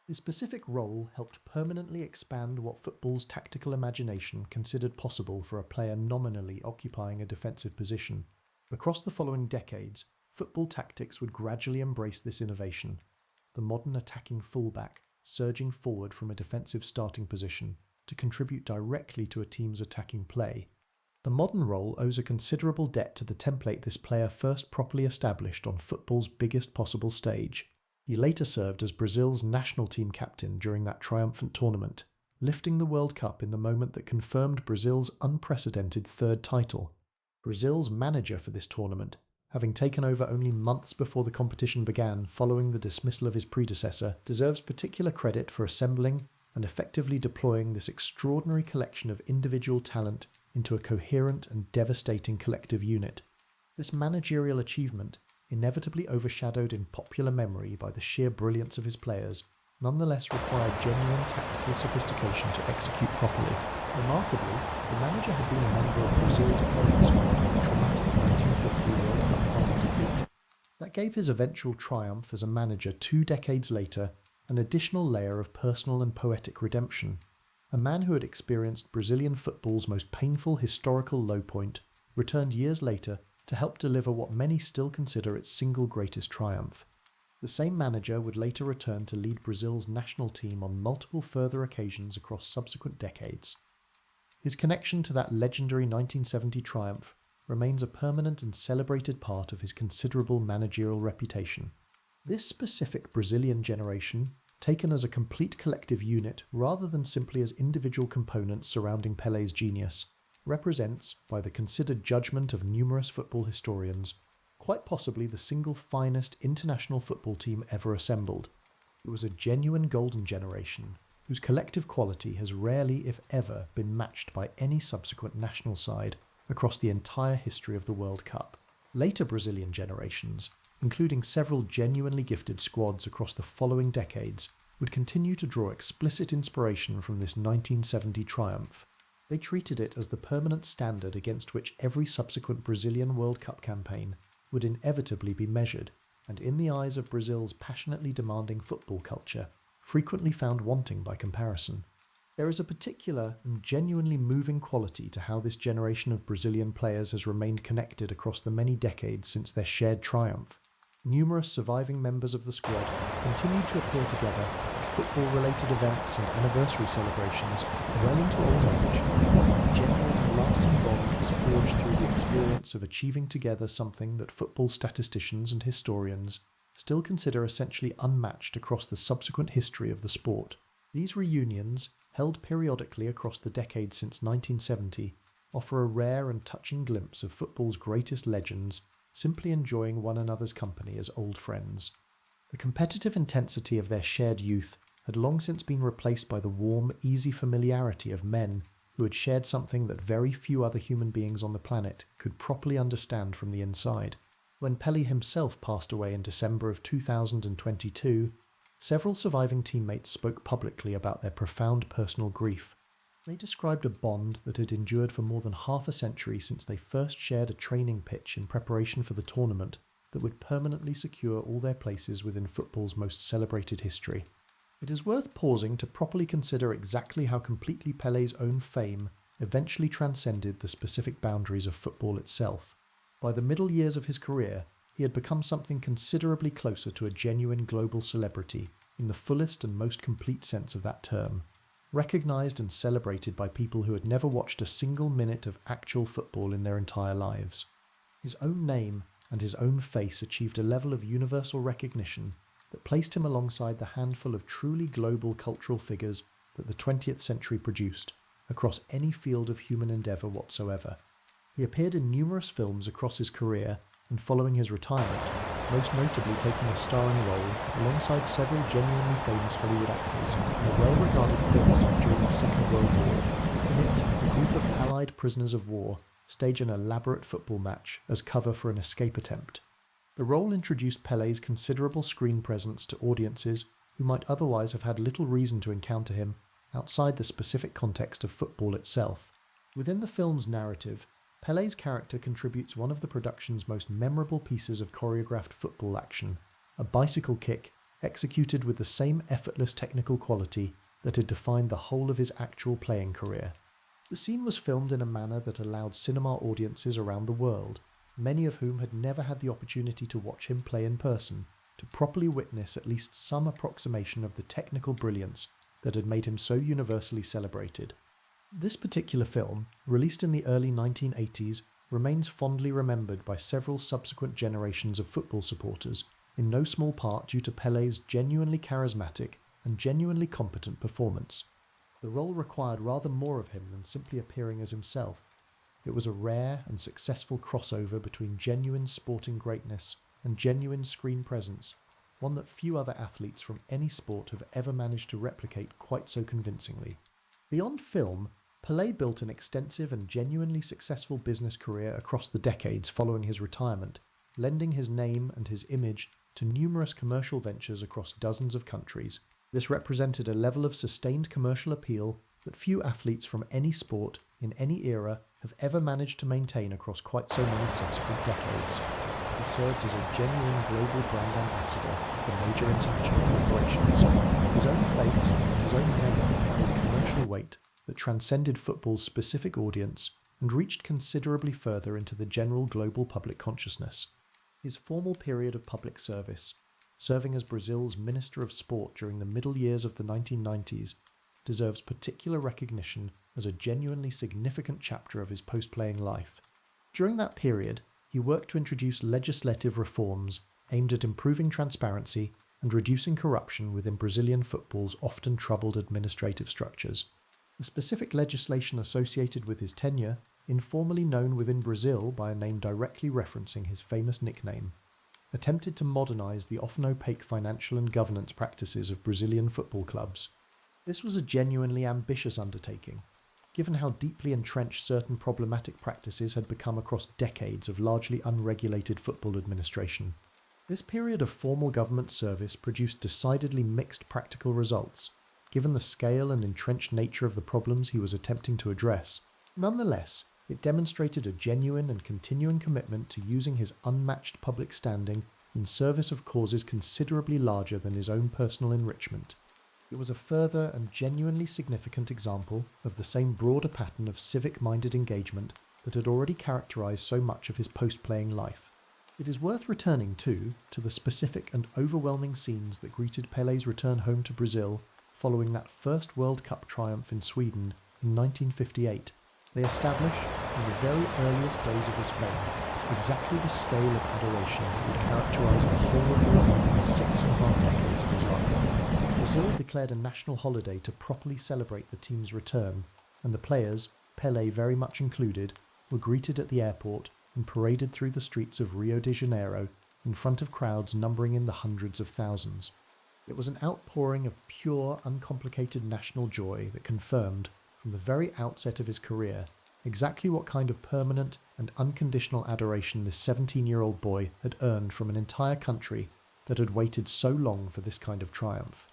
His specific role helped permanently expand what football's tactical imagination considered possible for a player nominally occupying a defensive position. Across the following decades, football tactics would gradually embrace this innovation, the modern attacking fullback surging forward from a defensive starting position to contribute directly to a team's attacking play. The modern role owes a considerable debt to the template this player first properly established on football's biggest possible stage. He later served as Brazil's national team captain during that triumphant tournament, lifting the World Cup in the moment that confirmed Brazil's unprecedented third title. Brazil's manager for this tournament, having taken over only months before the competition began following the dismissal of his predecessor, deserves particular credit for assembling and effectively deploying this extraordinary collection of individual talent into a coherent and devastating collective unit. This managerial achievement, inevitably overshadowed in popular memory by the sheer brilliance of his players, nonetheless required genuine tactical sophistication to execute properly. Remarkably, the manager had been a member of Brazil's playing squad in the traumatic 1950 World Cup final defeat. That gave his eventual triumph as a manager 2 decades later an additional layer of personal and poetic redemption. A man who had experienced Brazilian football's most painful historical low point returned years later to help deliver what many still consider its single greatest triumph. The same manager would later return to lead Brazil's national team on multiple further occasions across subsequent decades. His connection to that legendary 1970 triumph remains a permanent and celebrated part of his considerable managerial reputation. This specific Brazilian generation, taken as a complete collective unit rather than simply as individual components surrounding Pelé's genius, represents, by the considered judgment of numerous football historians, quite possibly the single finest international football team ever assembled. It was a genuine golden generation, whose collective quality has rarely, if ever, been matched by any subsequent national side across the entire history of the World Cup. Later Brazilian generations, including several genuinely gifted squads across the following decades, would continue to draw explicit inspiration from this 1970 triumph. They treated it as the permanent standard against which every subsequent Brazilian World Cup campaign would inevitably be measured, and in the eyes of Brazil's passionately demanding football culture, frequently found wanting by comparison. There is a particular and genuinely moving quality to how this generation of Brazilian players has remained connected across the many decades since their shared triumph. Numerous surviving members of the squad continue to appear together at football-related events and anniversary celebrations well into old age. A genuine and lasting bond was forged through the experience of achieving together something that football statisticians and historians still consider essentially unmatched across the subsequent history of the sport. These reunions, held periodically across the decades since 1970, offer a rare and touching glimpse of football's greatest legends simply enjoying one another's company as old friends. The competitive intensity of their shared youth had long since been replaced by the warm, easy familiarity of men who had shared something that very few other human beings on the planet could properly understand from the inside. When Pelé himself passed away in December of 2022, several surviving teammates spoke publicly about their profound personal grief. They described a bond that had endured for more than half a century since they first shared a training pitch in preparation for the tournament that would permanently secure all their places within football's most celebrated history. It is worth pausing to properly consider exactly how completely Pelé's own fame eventually transcended the specific boundaries of football itself. By the middle years of his career, he had become something considerably closer to a genuine global celebrity in the fullest and most complete sense of that term, recognised and celebrated by people who had never watched a single minute of actual football in their entire lives. His own name and his own face achieved a level of universal recognition that placed him alongside the handful of truly global cultural figures that the 20th century produced across any field of human endeavour whatsoever. He appeared in numerous films across his career, and following his retirement, most notably taking a starring role alongside several genuinely famous Hollywood actors in a well-regarded film set during the Second World War. In it, a group of Allied prisoners of war stage an elaborate football match as cover for an escape attempt. The role introduced Pelé's considerable screen presence to audiences who might otherwise have had little reason to encounter him outside the specific context of football itself. Within the film's narrative, Pelé's character contributes one of the production's most memorable pieces of choreographed football action, a bicycle kick executed with the same effortless technical quality that had defined the whole of his actual playing career. The scene was filmed in a manner that allowed cinema audiences around the world, many of whom had never had the opportunity to watch him play in person, to properly witness at least some approximation of the technical brilliance that had made him so universally celebrated. This particular film, released in the early 1980s, remains fondly remembered by several subsequent generations of football supporters, in no small part due to Pelé's genuinely charismatic and genuinely competent performance. The role required rather more of him than simply appearing as himself. It was a rare and successful crossover between genuine sporting greatness and genuine screen presence, one that few other athletes from any sport have ever managed to replicate quite so convincingly. Beyond film, Pelé built an extensive and genuinely successful business career across the decades following his retirement, lending his name and his image to numerous commercial ventures across dozens of countries. This represented a level of sustained commercial appeal that few athletes from any sport, in any era, have ever managed to maintain across quite so many subsequent decades. He served as a genuine global brand ambassador for major international corporations. His own face and his own name carried commercial weight that transcended football's specific audience and reached considerably further into the general global public consciousness. His formal period of public service, serving as Brazil's Minister of Sport during the middle years of the 1990s, deserves particular recognition as a genuinely significant chapter of his post-playing life. During that period, he worked to introduce legislative reforms aimed at improving transparency and reducing corruption within Brazilian football's often troubled administrative structures. The specific legislation associated with his tenure, informally known within Brazil by a name directly referencing his famous nickname, attempted to modernise the often opaque financial and governance practices of Brazilian football clubs. This was a genuinely ambitious undertaking, given how deeply entrenched certain problematic practices had become across decades of largely unregulated football administration. This period of formal government service produced decidedly mixed practical results, given the scale and entrenched nature of the problems he was attempting to address. Nonetheless, it demonstrated a genuine and continuing commitment to using his unmatched public standing in service of causes considerably larger than his own personal enrichment. It was a further and genuinely significant example of the same broader pattern of civic-minded engagement that had already characterized so much of his post-playing life. It is worth returning, too, to the specific and overwhelming scenes that greeted Pelé's return home to Brazil following that first World Cup triumph in Sweden in 1958. They establish, in the very earliest days of his fame, exactly the scale of adoration that would characterize the whole of the remaining 6.5 decades of his life. Brazil declared a national holiday to properly celebrate the team's return, and the players, Pelé very much included, were greeted at the airport and paraded through the streets of Rio de Janeiro in front of crowds numbering in the hundreds of thousands. It was an outpouring of pure, uncomplicated national joy that confirmed, from the very outset of his career, exactly what kind of permanent and unconditional adoration this 17-year-old boy had earned from an entire country that had waited so long for this kind of triumph.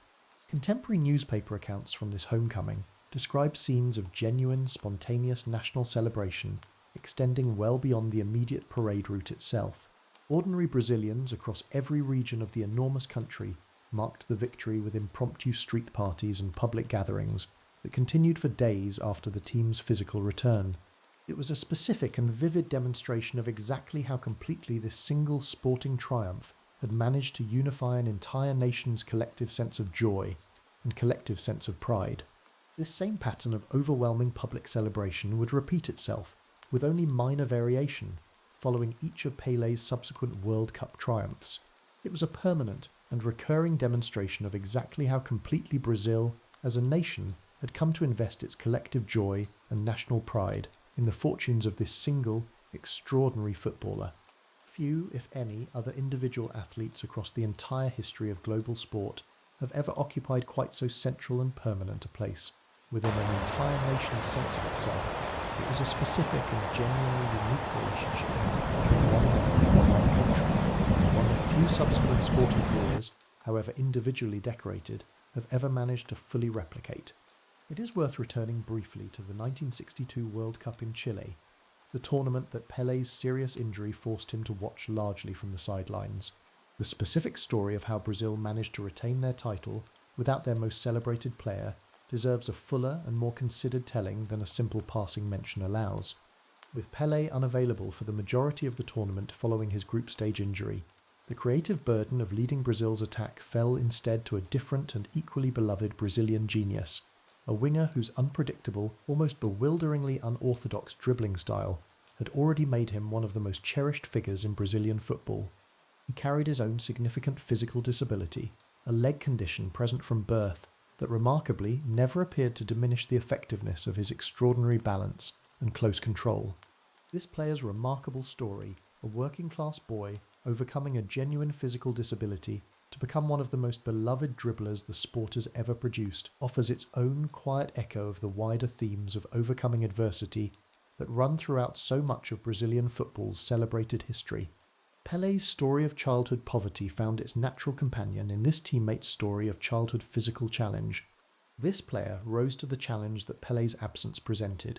Contemporary newspaper accounts from this homecoming describe scenes of genuine, spontaneous national celebration extending well beyond the immediate parade route itself. Ordinary Brazilians across every region of the enormous country marked the victory with impromptu street parties and public gatherings, that continued for days after the team's physical return. It was a specific and vivid demonstration of exactly how completely this single sporting triumph had managed to unify an entire nation's collective sense of joy and collective sense of pride. This same pattern of overwhelming public celebration would repeat itself, with only minor variation, following each of Pelé's subsequent World Cup triumphs. It was a permanent and recurring demonstration of exactly how completely Brazil, as a nation, had come to invest its collective joy and national pride in the fortunes of this single, extraordinary footballer. Few, if any, other individual athletes across the entire history of global sport have ever occupied quite so central and permanent a place within an entire nation's sense of itself. It was a specific and genuinely unique relationship between one man and one country, one that few subsequent sporting careers, however individually decorated, have ever managed to fully replicate. It is worth returning briefly to the 1962 World Cup in Chile, the tournament that Pelé's serious injury forced him to watch largely from the sidelines. The specific story of how Brazil managed to retain their title without their most celebrated player deserves a fuller and more considered telling than a simple passing mention allows. With Pelé unavailable for the majority of the tournament following his group stage injury, the creative burden of leading Brazil's attack fell instead to a different and equally beloved Brazilian genius, a winger whose unpredictable, almost bewilderingly unorthodox dribbling style had already made him one of the most cherished figures in Brazilian football. He carried his own significant physical disability, a leg condition present from birth that remarkably never appeared to diminish the effectiveness of his extraordinary balance and close control. This player's remarkable story, a working-class boy overcoming a genuine physical disability to become one of the most beloved dribblers the sport has ever produced, offers its own quiet echo of the wider themes of overcoming adversity that run throughout so much of Brazilian football's celebrated history. Pelé's story of childhood poverty found its natural companion in this teammate's story of childhood physical challenge. This player rose to the challenge that Pelé's absence presented,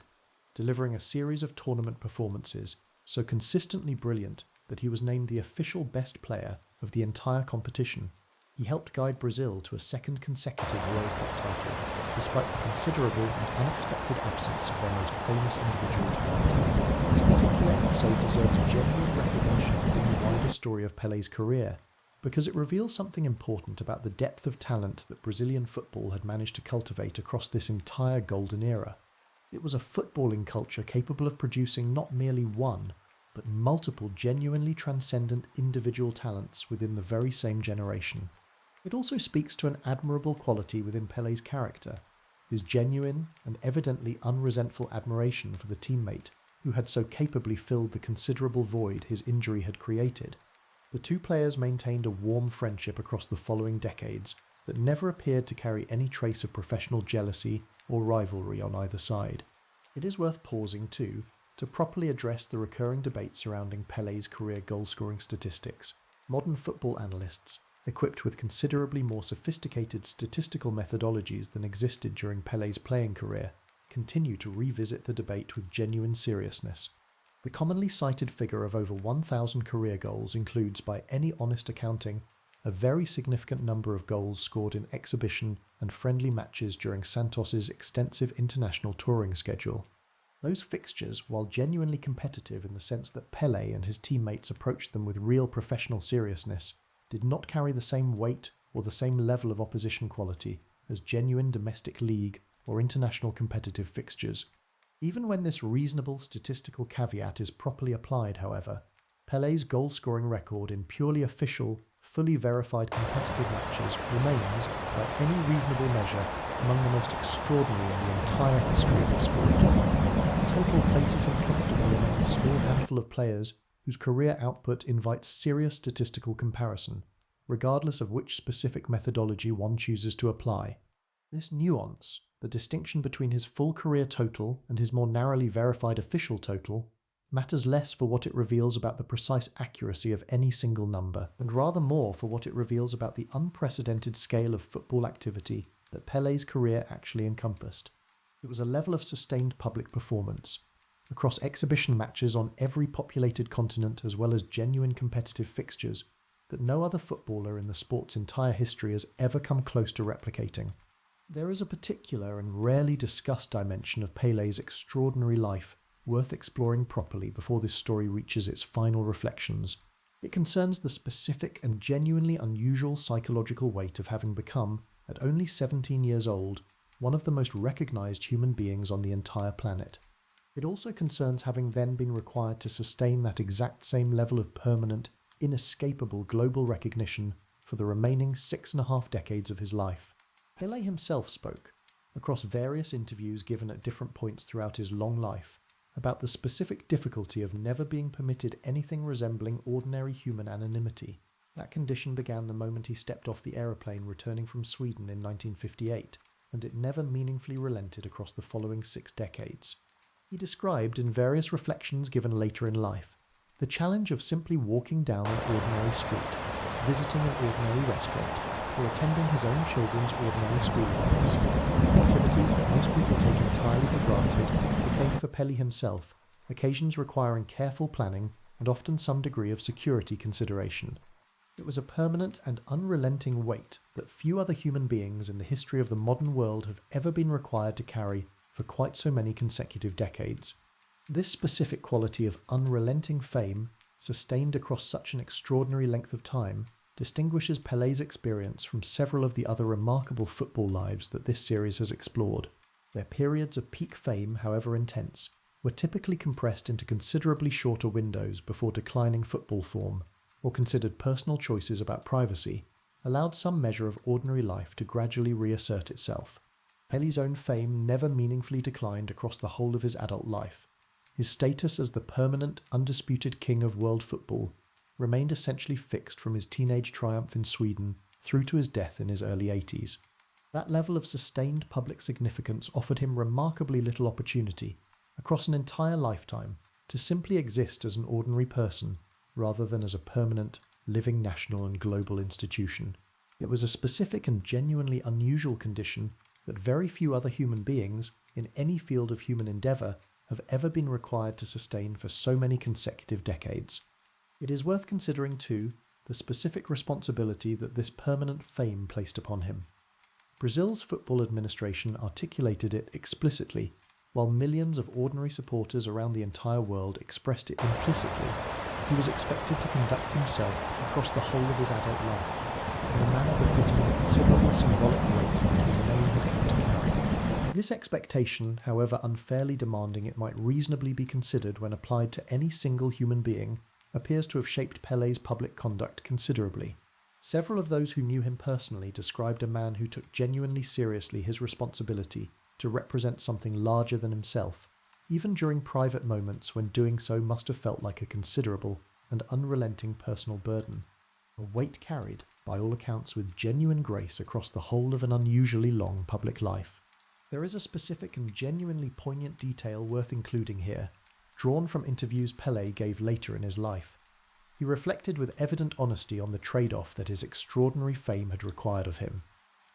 delivering a series of tournament performances so consistently brilliant that he was named the official best player of the entire competition. He helped guide Brazil to a second consecutive World Cup title, despite the considerable and unexpected absence of their most famous individual talent. This particular episode deserves genuine recognition within the wider story of Pelé's career, because it reveals something important about the depth of talent that Brazilian football had managed to cultivate across this entire golden era. It was a footballing culture capable of producing not merely one, but multiple genuinely transcendent individual talents within the very same generation. It also speaks to an admirable quality within Pelé's character, his genuine and evidently unresentful admiration for the teammate who had so capably filled the considerable void his injury had created. The two players maintained a warm friendship across the following decades that never appeared to carry any trace of professional jealousy or rivalry on either side. It is worth pausing, too, to properly address the recurring debate surrounding Pelé's career goal-scoring statistics. Modern football analysts, equipped with considerably more sophisticated statistical methodologies than existed during Pelé's playing career, continue to revisit the debate with genuine seriousness. The commonly cited figure of over 1,000 career goals includes, by any honest accounting, a very significant number of goals scored in exhibition and friendly matches during Santos's extensive international touring schedule. Those fixtures, while genuinely competitive in the sense that Pelé and his teammates approached them with real professional seriousness, did not carry the same weight or the same level of opposition quality as genuine domestic league or international competitive fixtures. Even when this reasonable statistical caveat is properly applied, however, Pelé's goal-scoring record in purely official, fully verified competitive matches remains, by any reasonable measure, among the most extraordinary in the entire history of the sport. That total places him comfortably among the small handful of players whose career output invites serious statistical comparison, regardless of which specific methodology one chooses to apply. This nuance, the distinction between his full career total and his more narrowly verified official total, matters less for what it reveals about the precise accuracy of any single number, and rather more for what it reveals about the unprecedented scale of football activity that Pelé's career actually encompassed. It was a level of sustained public performance, across exhibition matches on every populated continent as well as genuine competitive fixtures, that no other footballer in the sport's entire history has ever come close to replicating. There is a particular and rarely discussed dimension of Pele's extraordinary life worth exploring properly before this story reaches its final reflections. It concerns the specific and genuinely unusual psychological weight of having become, at only 17 years old, one of the most recognised human beings on the entire planet. It also concerns having then been required to sustain that exact same level of permanent, inescapable global recognition for the remaining 6.5 decades of his life. Pele himself spoke, across various interviews given at different points throughout his long life, about the specific difficulty of never being permitted anything resembling ordinary human anonymity. That condition began the moment he stepped off the aeroplane returning from Sweden in 1958, and it never meaningfully relented across the following 6 decades. He described, in various reflections given later in life, the challenge of simply walking down an ordinary street, visiting an ordinary restaurant, or attending his own children's ordinary school events. Activities that most people take entirely for granted became for Pele himself occasions requiring careful planning and often some degree of security consideration. It was a permanent and unrelenting weight that few other human beings in the history of the modern world have ever been required to carry for quite so many consecutive decades. This specific quality of unrelenting fame, sustained across such an extraordinary length of time, distinguishes Pele's experience from several of the other remarkable football lives that this series has explored. Their periods of peak fame, however intense, were typically compressed into considerably shorter windows before declining football form, or considered personal choices about privacy, allowed some measure of ordinary life to gradually reassert itself. Pele's own fame never meaningfully declined across the whole of his adult life. His status as the permanent, undisputed king of world football remained essentially fixed from his teenage triumph in Sweden through to his death in his early 80s. That level of sustained public significance offered him remarkably little opportunity, across an entire lifetime, to simply exist as an ordinary person, rather than as a permanent, living national and global institution. It was a specific and genuinely unusual condition that very few other human beings, in any field of human endeavour, have ever been required to sustain for so many consecutive decades. It is worth considering, too, the specific responsibility that this permanent fame placed upon him. Brazil's football administration articulated it explicitly, while millions of ordinary supporters around the entire world expressed it implicitly. He was expected to conduct himself across the whole of his adult life in a manner befitting the considerable symbolic weight that his name had come to carry. This expectation, however unfairly demanding it might reasonably be considered when applied to any single human being, appears to have shaped Pele's public conduct considerably. Several of those who knew him personally described a man who took genuinely seriously his responsibility to represent something larger than himself, even during private moments when doing so must have felt like a considerable and unrelenting personal burden. A weight carried, by all accounts, with genuine grace across the whole of an unusually long public life. There is a specific and genuinely poignant detail worth including here, drawn from interviews Pele gave later in his life. He reflected with evident honesty on the trade-off that his extraordinary fame had required of him.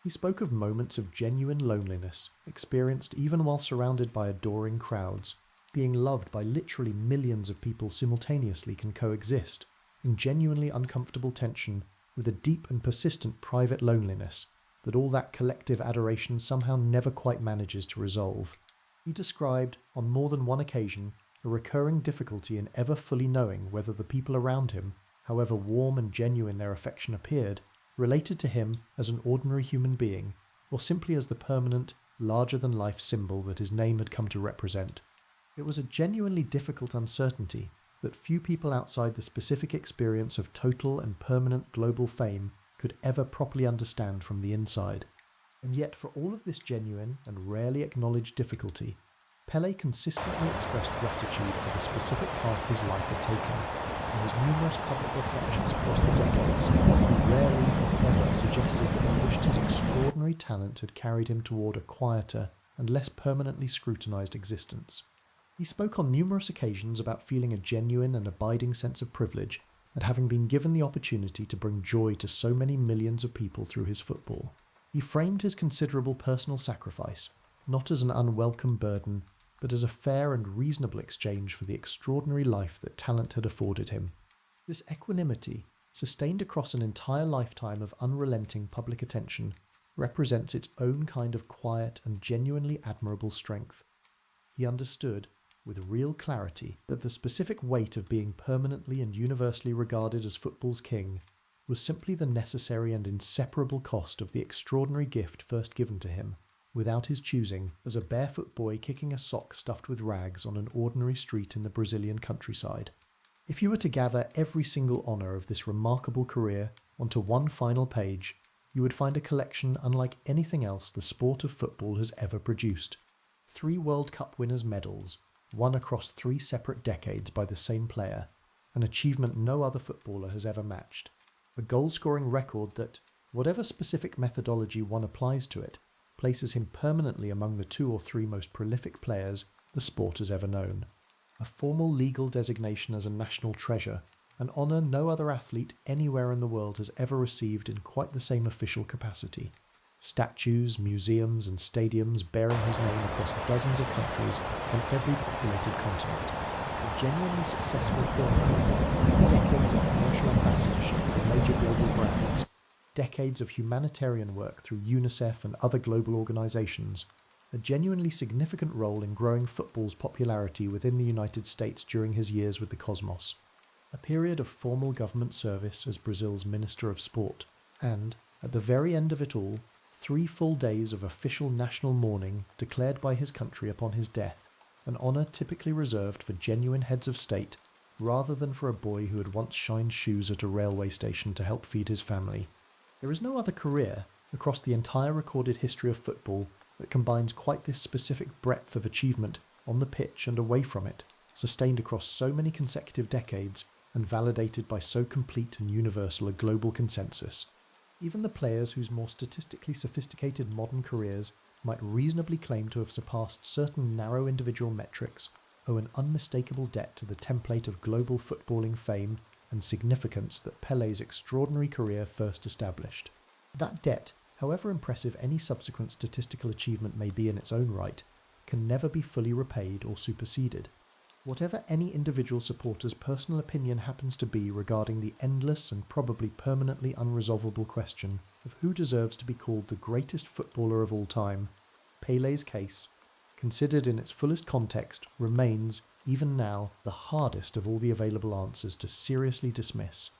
He spoke of moments of genuine loneliness, experienced even while surrounded by adoring crowds. Being loved by literally millions of people simultaneously can coexist, in genuinely uncomfortable tension, with a deep and persistent private loneliness that all that collective adoration somehow never quite manages to resolve. He described, on more than one occasion, a recurring difficulty in ever fully knowing whether the people around him, however warm and genuine their affection appeared, related to him as an ordinary human being, or simply as the permanent, larger-than-life symbol that his name had come to represent. It was a genuinely difficult uncertainty that few people outside the specific experience of total and permanent global fame could ever properly understand from the inside. And yet, for all of this genuine and rarely acknowledged difficulty, Pele consistently expressed gratitude for the specific path his life had taken. In his numerous public reflections across the decades, he rarely, if ever, suggested that he wished his extraordinary talent had carried him toward a quieter and less permanently scrutinized existence. He spoke on numerous occasions about feeling a genuine and abiding sense of privilege at having been given the opportunity to bring joy to so many millions of people through his football. He framed his considerable personal sacrifice, not as an unwelcome burden, but as a fair and reasonable exchange for the extraordinary life that talent had afforded him. This equanimity, sustained across an entire lifetime of unrelenting public attention, represents its own kind of quiet and genuinely admirable strength. He understood, with real clarity, that the specific weight of being permanently and universally regarded as football's king was simply the necessary and inseparable cost of the extraordinary gift first given to him, without his choosing, as a barefoot boy kicking a sock stuffed with rags on an ordinary street in the Brazilian countryside. If you were to gather every single honour of this remarkable career onto one final page, you would find a collection unlike anything else the sport of football has ever produced. 3 World Cup winners' medals, won across 3 separate decades by the same player, an achievement no other footballer has ever matched. A goal-scoring record that, whatever specific methodology one applies to it, places him permanently among the 2 or 3 most prolific players the sport has ever known. A formal legal designation as a national treasure, an honour no other athlete anywhere in the world has ever received in quite the same official capacity. Statues, museums and stadiums bearing his name across dozens of countries on every populated continent. A genuinely successful film career, decades of commercial ambassadorship for major global brands, decades of humanitarian work through UNICEF and other global organisations, a genuinely significant role in growing football's popularity within the United States during his years with the Cosmos, a period of formal government service as Brazil's Minister of Sport, and, at the very end of it all, 3 full days of official national mourning declared by his country upon his death, an honour typically reserved for genuine heads of state, rather than for a boy who had once shined shoes at a railway station to help feed his family. There is no other career, across the entire recorded history of football, that combines quite this specific breadth of achievement on the pitch and away from it, sustained across so many consecutive decades, and validated by so complete and universal a global consensus. Even the players whose more statistically sophisticated modern careers might reasonably claim to have surpassed certain narrow individual metrics owe an unmistakable debt to the template of global footballing fame and significance that Pelé's extraordinary career first established. That debt, however impressive any subsequent statistical achievement may be in its own right, can never be fully repaid or superseded. Whatever any individual supporter's personal opinion happens to be regarding the endless and probably permanently unresolvable question of who deserves to be called the greatest footballer of all time, Pelé's case, considered in its fullest context, remains, even now, the hardest of all the available answers to seriously dismiss.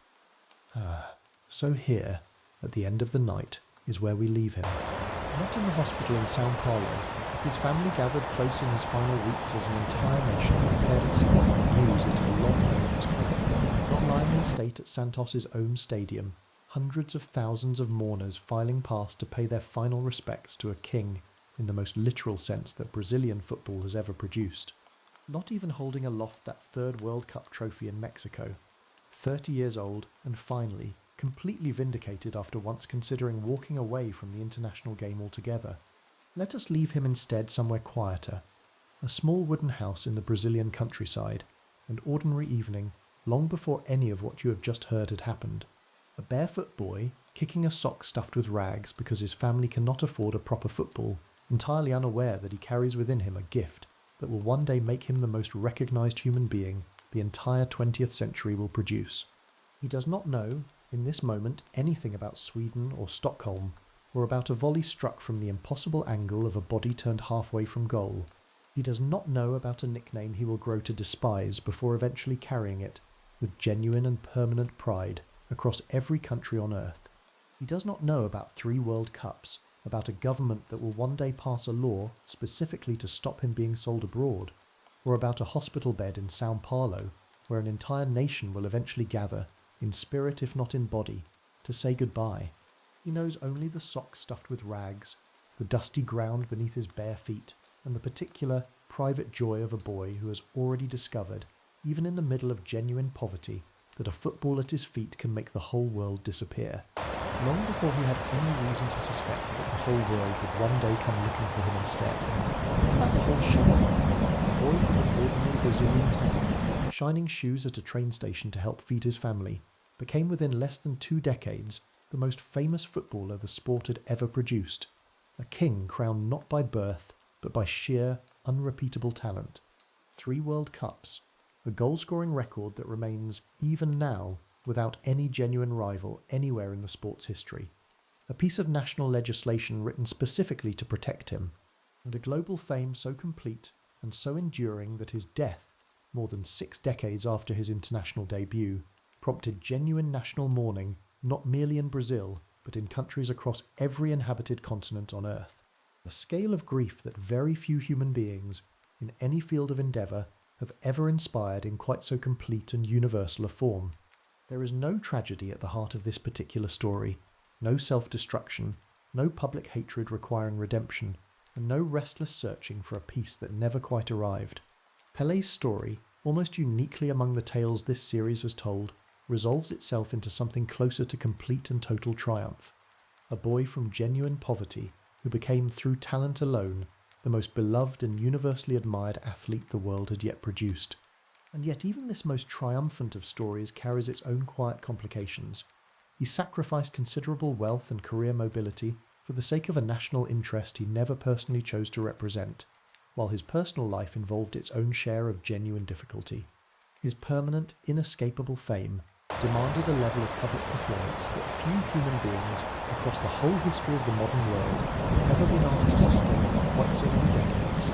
So here, at the end of the night, is where we leave him. Not in the hospital in São Paulo. His family gathered close in his final weeks as an entire nation prepared itself for the news it had long known was coming. Not lying in state at Santos' own stadium, hundreds of thousands of mourners filing past to pay their final respects to a king in the most literal sense that Brazilian football has ever produced. Not even holding aloft that 3rd World Cup trophy in Mexico. 30 years old, and finally, completely vindicated after once considering walking away from the international game altogether. Let us leave him instead somewhere quieter, a small wooden house in the Brazilian countryside, an ordinary evening, long before any of what you have just heard had happened. A barefoot boy, kicking a sock stuffed with rags because his family cannot afford a proper football, entirely unaware that he carries within him a gift that will one day make him the most recognised human being the entire 20th century will produce. He does not know, in this moment, anything about Sweden or Stockholm, or about a volley struck from the impossible angle of a body turned halfway from goal. He does not know about a nickname he will grow to despise before eventually carrying it, with genuine and permanent pride, across every country on earth. He does not know about 3 World Cups, about a government that will one day pass a law specifically to stop him being sold abroad, or about a hospital bed in São Paulo, where an entire nation will eventually gather, in spirit if not in body, to say goodbye. He knows only the sock stuffed with rags, the dusty ground beneath his bare feet, and the particular, private joy of a boy who has already discovered, even in the middle of genuine poverty, that a football at his feet can make the whole world disappear. Long before he had any reason to suspect that the whole world would one day come looking for him instead. About the whole shone, a boy from an ordinary Brazilian town, shining shoes at a train station to help feed his family, became within less than 2 decades the most famous footballer the sport had ever produced, a king crowned not by birth, but by sheer, unrepeatable talent. 3 World Cups, a goal-scoring record that remains, even now, without any genuine rival anywhere in the sport's history. a piece of national legislation written specifically to protect him, and a global fame so complete and so enduring that his death, more than 6 decades after his international debut, prompted genuine national mourning not merely in Brazil, but in countries across every inhabited continent on Earth. A scale of grief that very few human beings, in any field of endeavour, have ever inspired in quite so complete and universal a form. There is no tragedy at the heart of this particular story, no self-destruction, no public hatred requiring redemption, and no restless searching for a peace that never quite arrived. Pelé's story, almost uniquely among the tales this series has told, resolves itself into something closer to complete and total triumph. A boy from genuine poverty who became, through talent alone, the most beloved and universally admired athlete the world had yet produced. And yet even this most triumphant of stories carries its own quiet complications. He sacrificed considerable wealth and career mobility for the sake of a national interest he never personally chose to represent, while his personal life involved its own share of genuine difficulty. His permanent, inescapable fame demanded a level of public performance that few human beings across the whole history of the modern world have ever been asked to sustain for quite so many decades.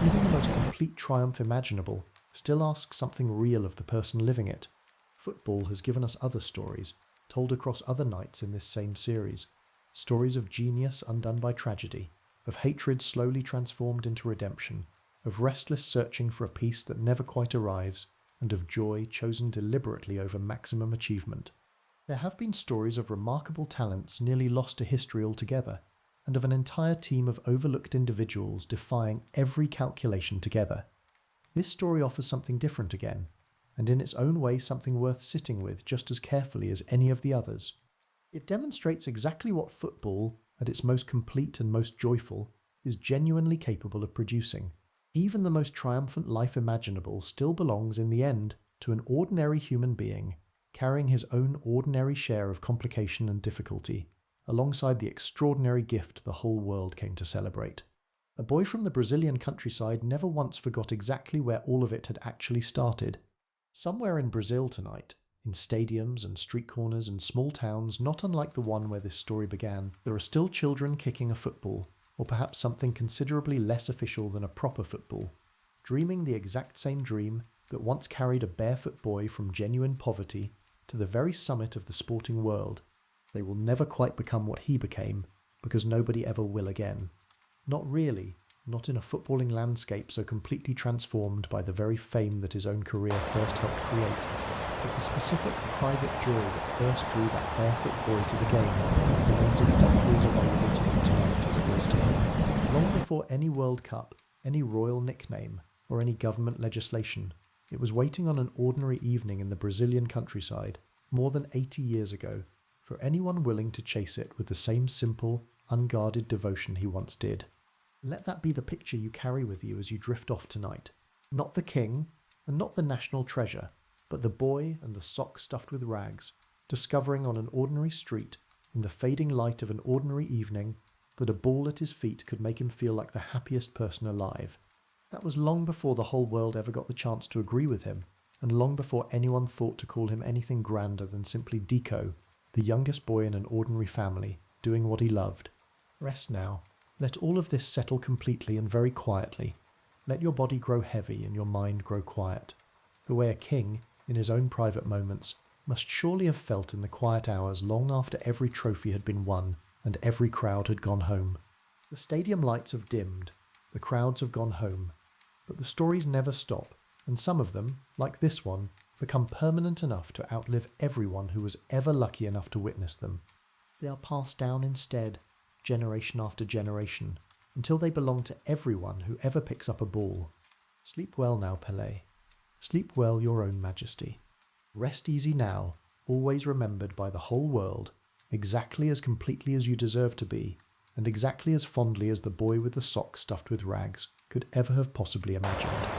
Even the most complete triumph imaginable still asks something real of the person living it. Football has given us other stories, told across other nights in this same series. Stories of genius undone by tragedy, of hatred slowly transformed into redemption, of restless searching for a peace that never quite arrives, and of joy chosen deliberately over maximum achievement. There have been stories of remarkable talents nearly lost to history altogether, and of an entire team of overlooked individuals defying every calculation together. This story offers something different again, and in its own way something worth sitting with just as carefully as any of the others. It demonstrates exactly what football, at its most complete and most joyful, is genuinely capable of producing. Even the most triumphant life imaginable still belongs in the end to an ordinary human being, carrying his own ordinary share of complication and difficulty, alongside the extraordinary gift the whole world came to celebrate. A boy from the Brazilian countryside never once forgot exactly where all of it had actually started. Somewhere in Brazil tonight, in stadiums and street corners and small towns not unlike the one where this story began, there are still children kicking a football, or perhaps something considerably less official than a proper football, dreaming the exact same dream that once carried a barefoot boy from genuine poverty to the very summit of the sporting world. They will never quite become what he became, because nobody ever will again. Not really, not in a footballing landscape so completely transformed by the very fame that his own career first helped create, but the specific private joy that first drew that barefoot boy to the game remains exactly as available to him tonight as it was to him. Long before any World Cup, any royal nickname, or any government legislation, it was waiting on an ordinary evening in the Brazilian countryside, more than 80 years ago, for anyone willing to chase it with the same simple, unguarded devotion he once did. Let that be the picture you carry with you as you drift off tonight. Not the king, and not the national treasure, but the boy and the sock stuffed with rags, discovering on an ordinary street, in the fading light of an ordinary evening, that a ball at his feet could make him feel like the happiest person alive. That was long before the whole world ever got the chance to agree with him, and long before anyone thought to call him anything grander than simply Deco, the youngest boy in an ordinary family, doing what he loved. Rest now. Let all of this settle completely and very quietly. Let your body grow heavy and your mind grow quiet. The way a king, in his own private moments, must surely have felt in the quiet hours long after every trophy had been won and every crowd had gone home. The stadium lights have dimmed, the crowds have gone home, but the stories never stop, and some of them, like this one, become permanent enough to outlive everyone who was ever lucky enough to witness them. They are passed down instead, generation after generation, until they belong to everyone who ever picks up a ball. Sleep well now, Pelé. Sleep well, your own majesty. Rest easy now, always remembered by the whole world, exactly as completely as you deserve to be, and exactly as fondly as the boy with the sock stuffed with rags could ever have possibly imagined.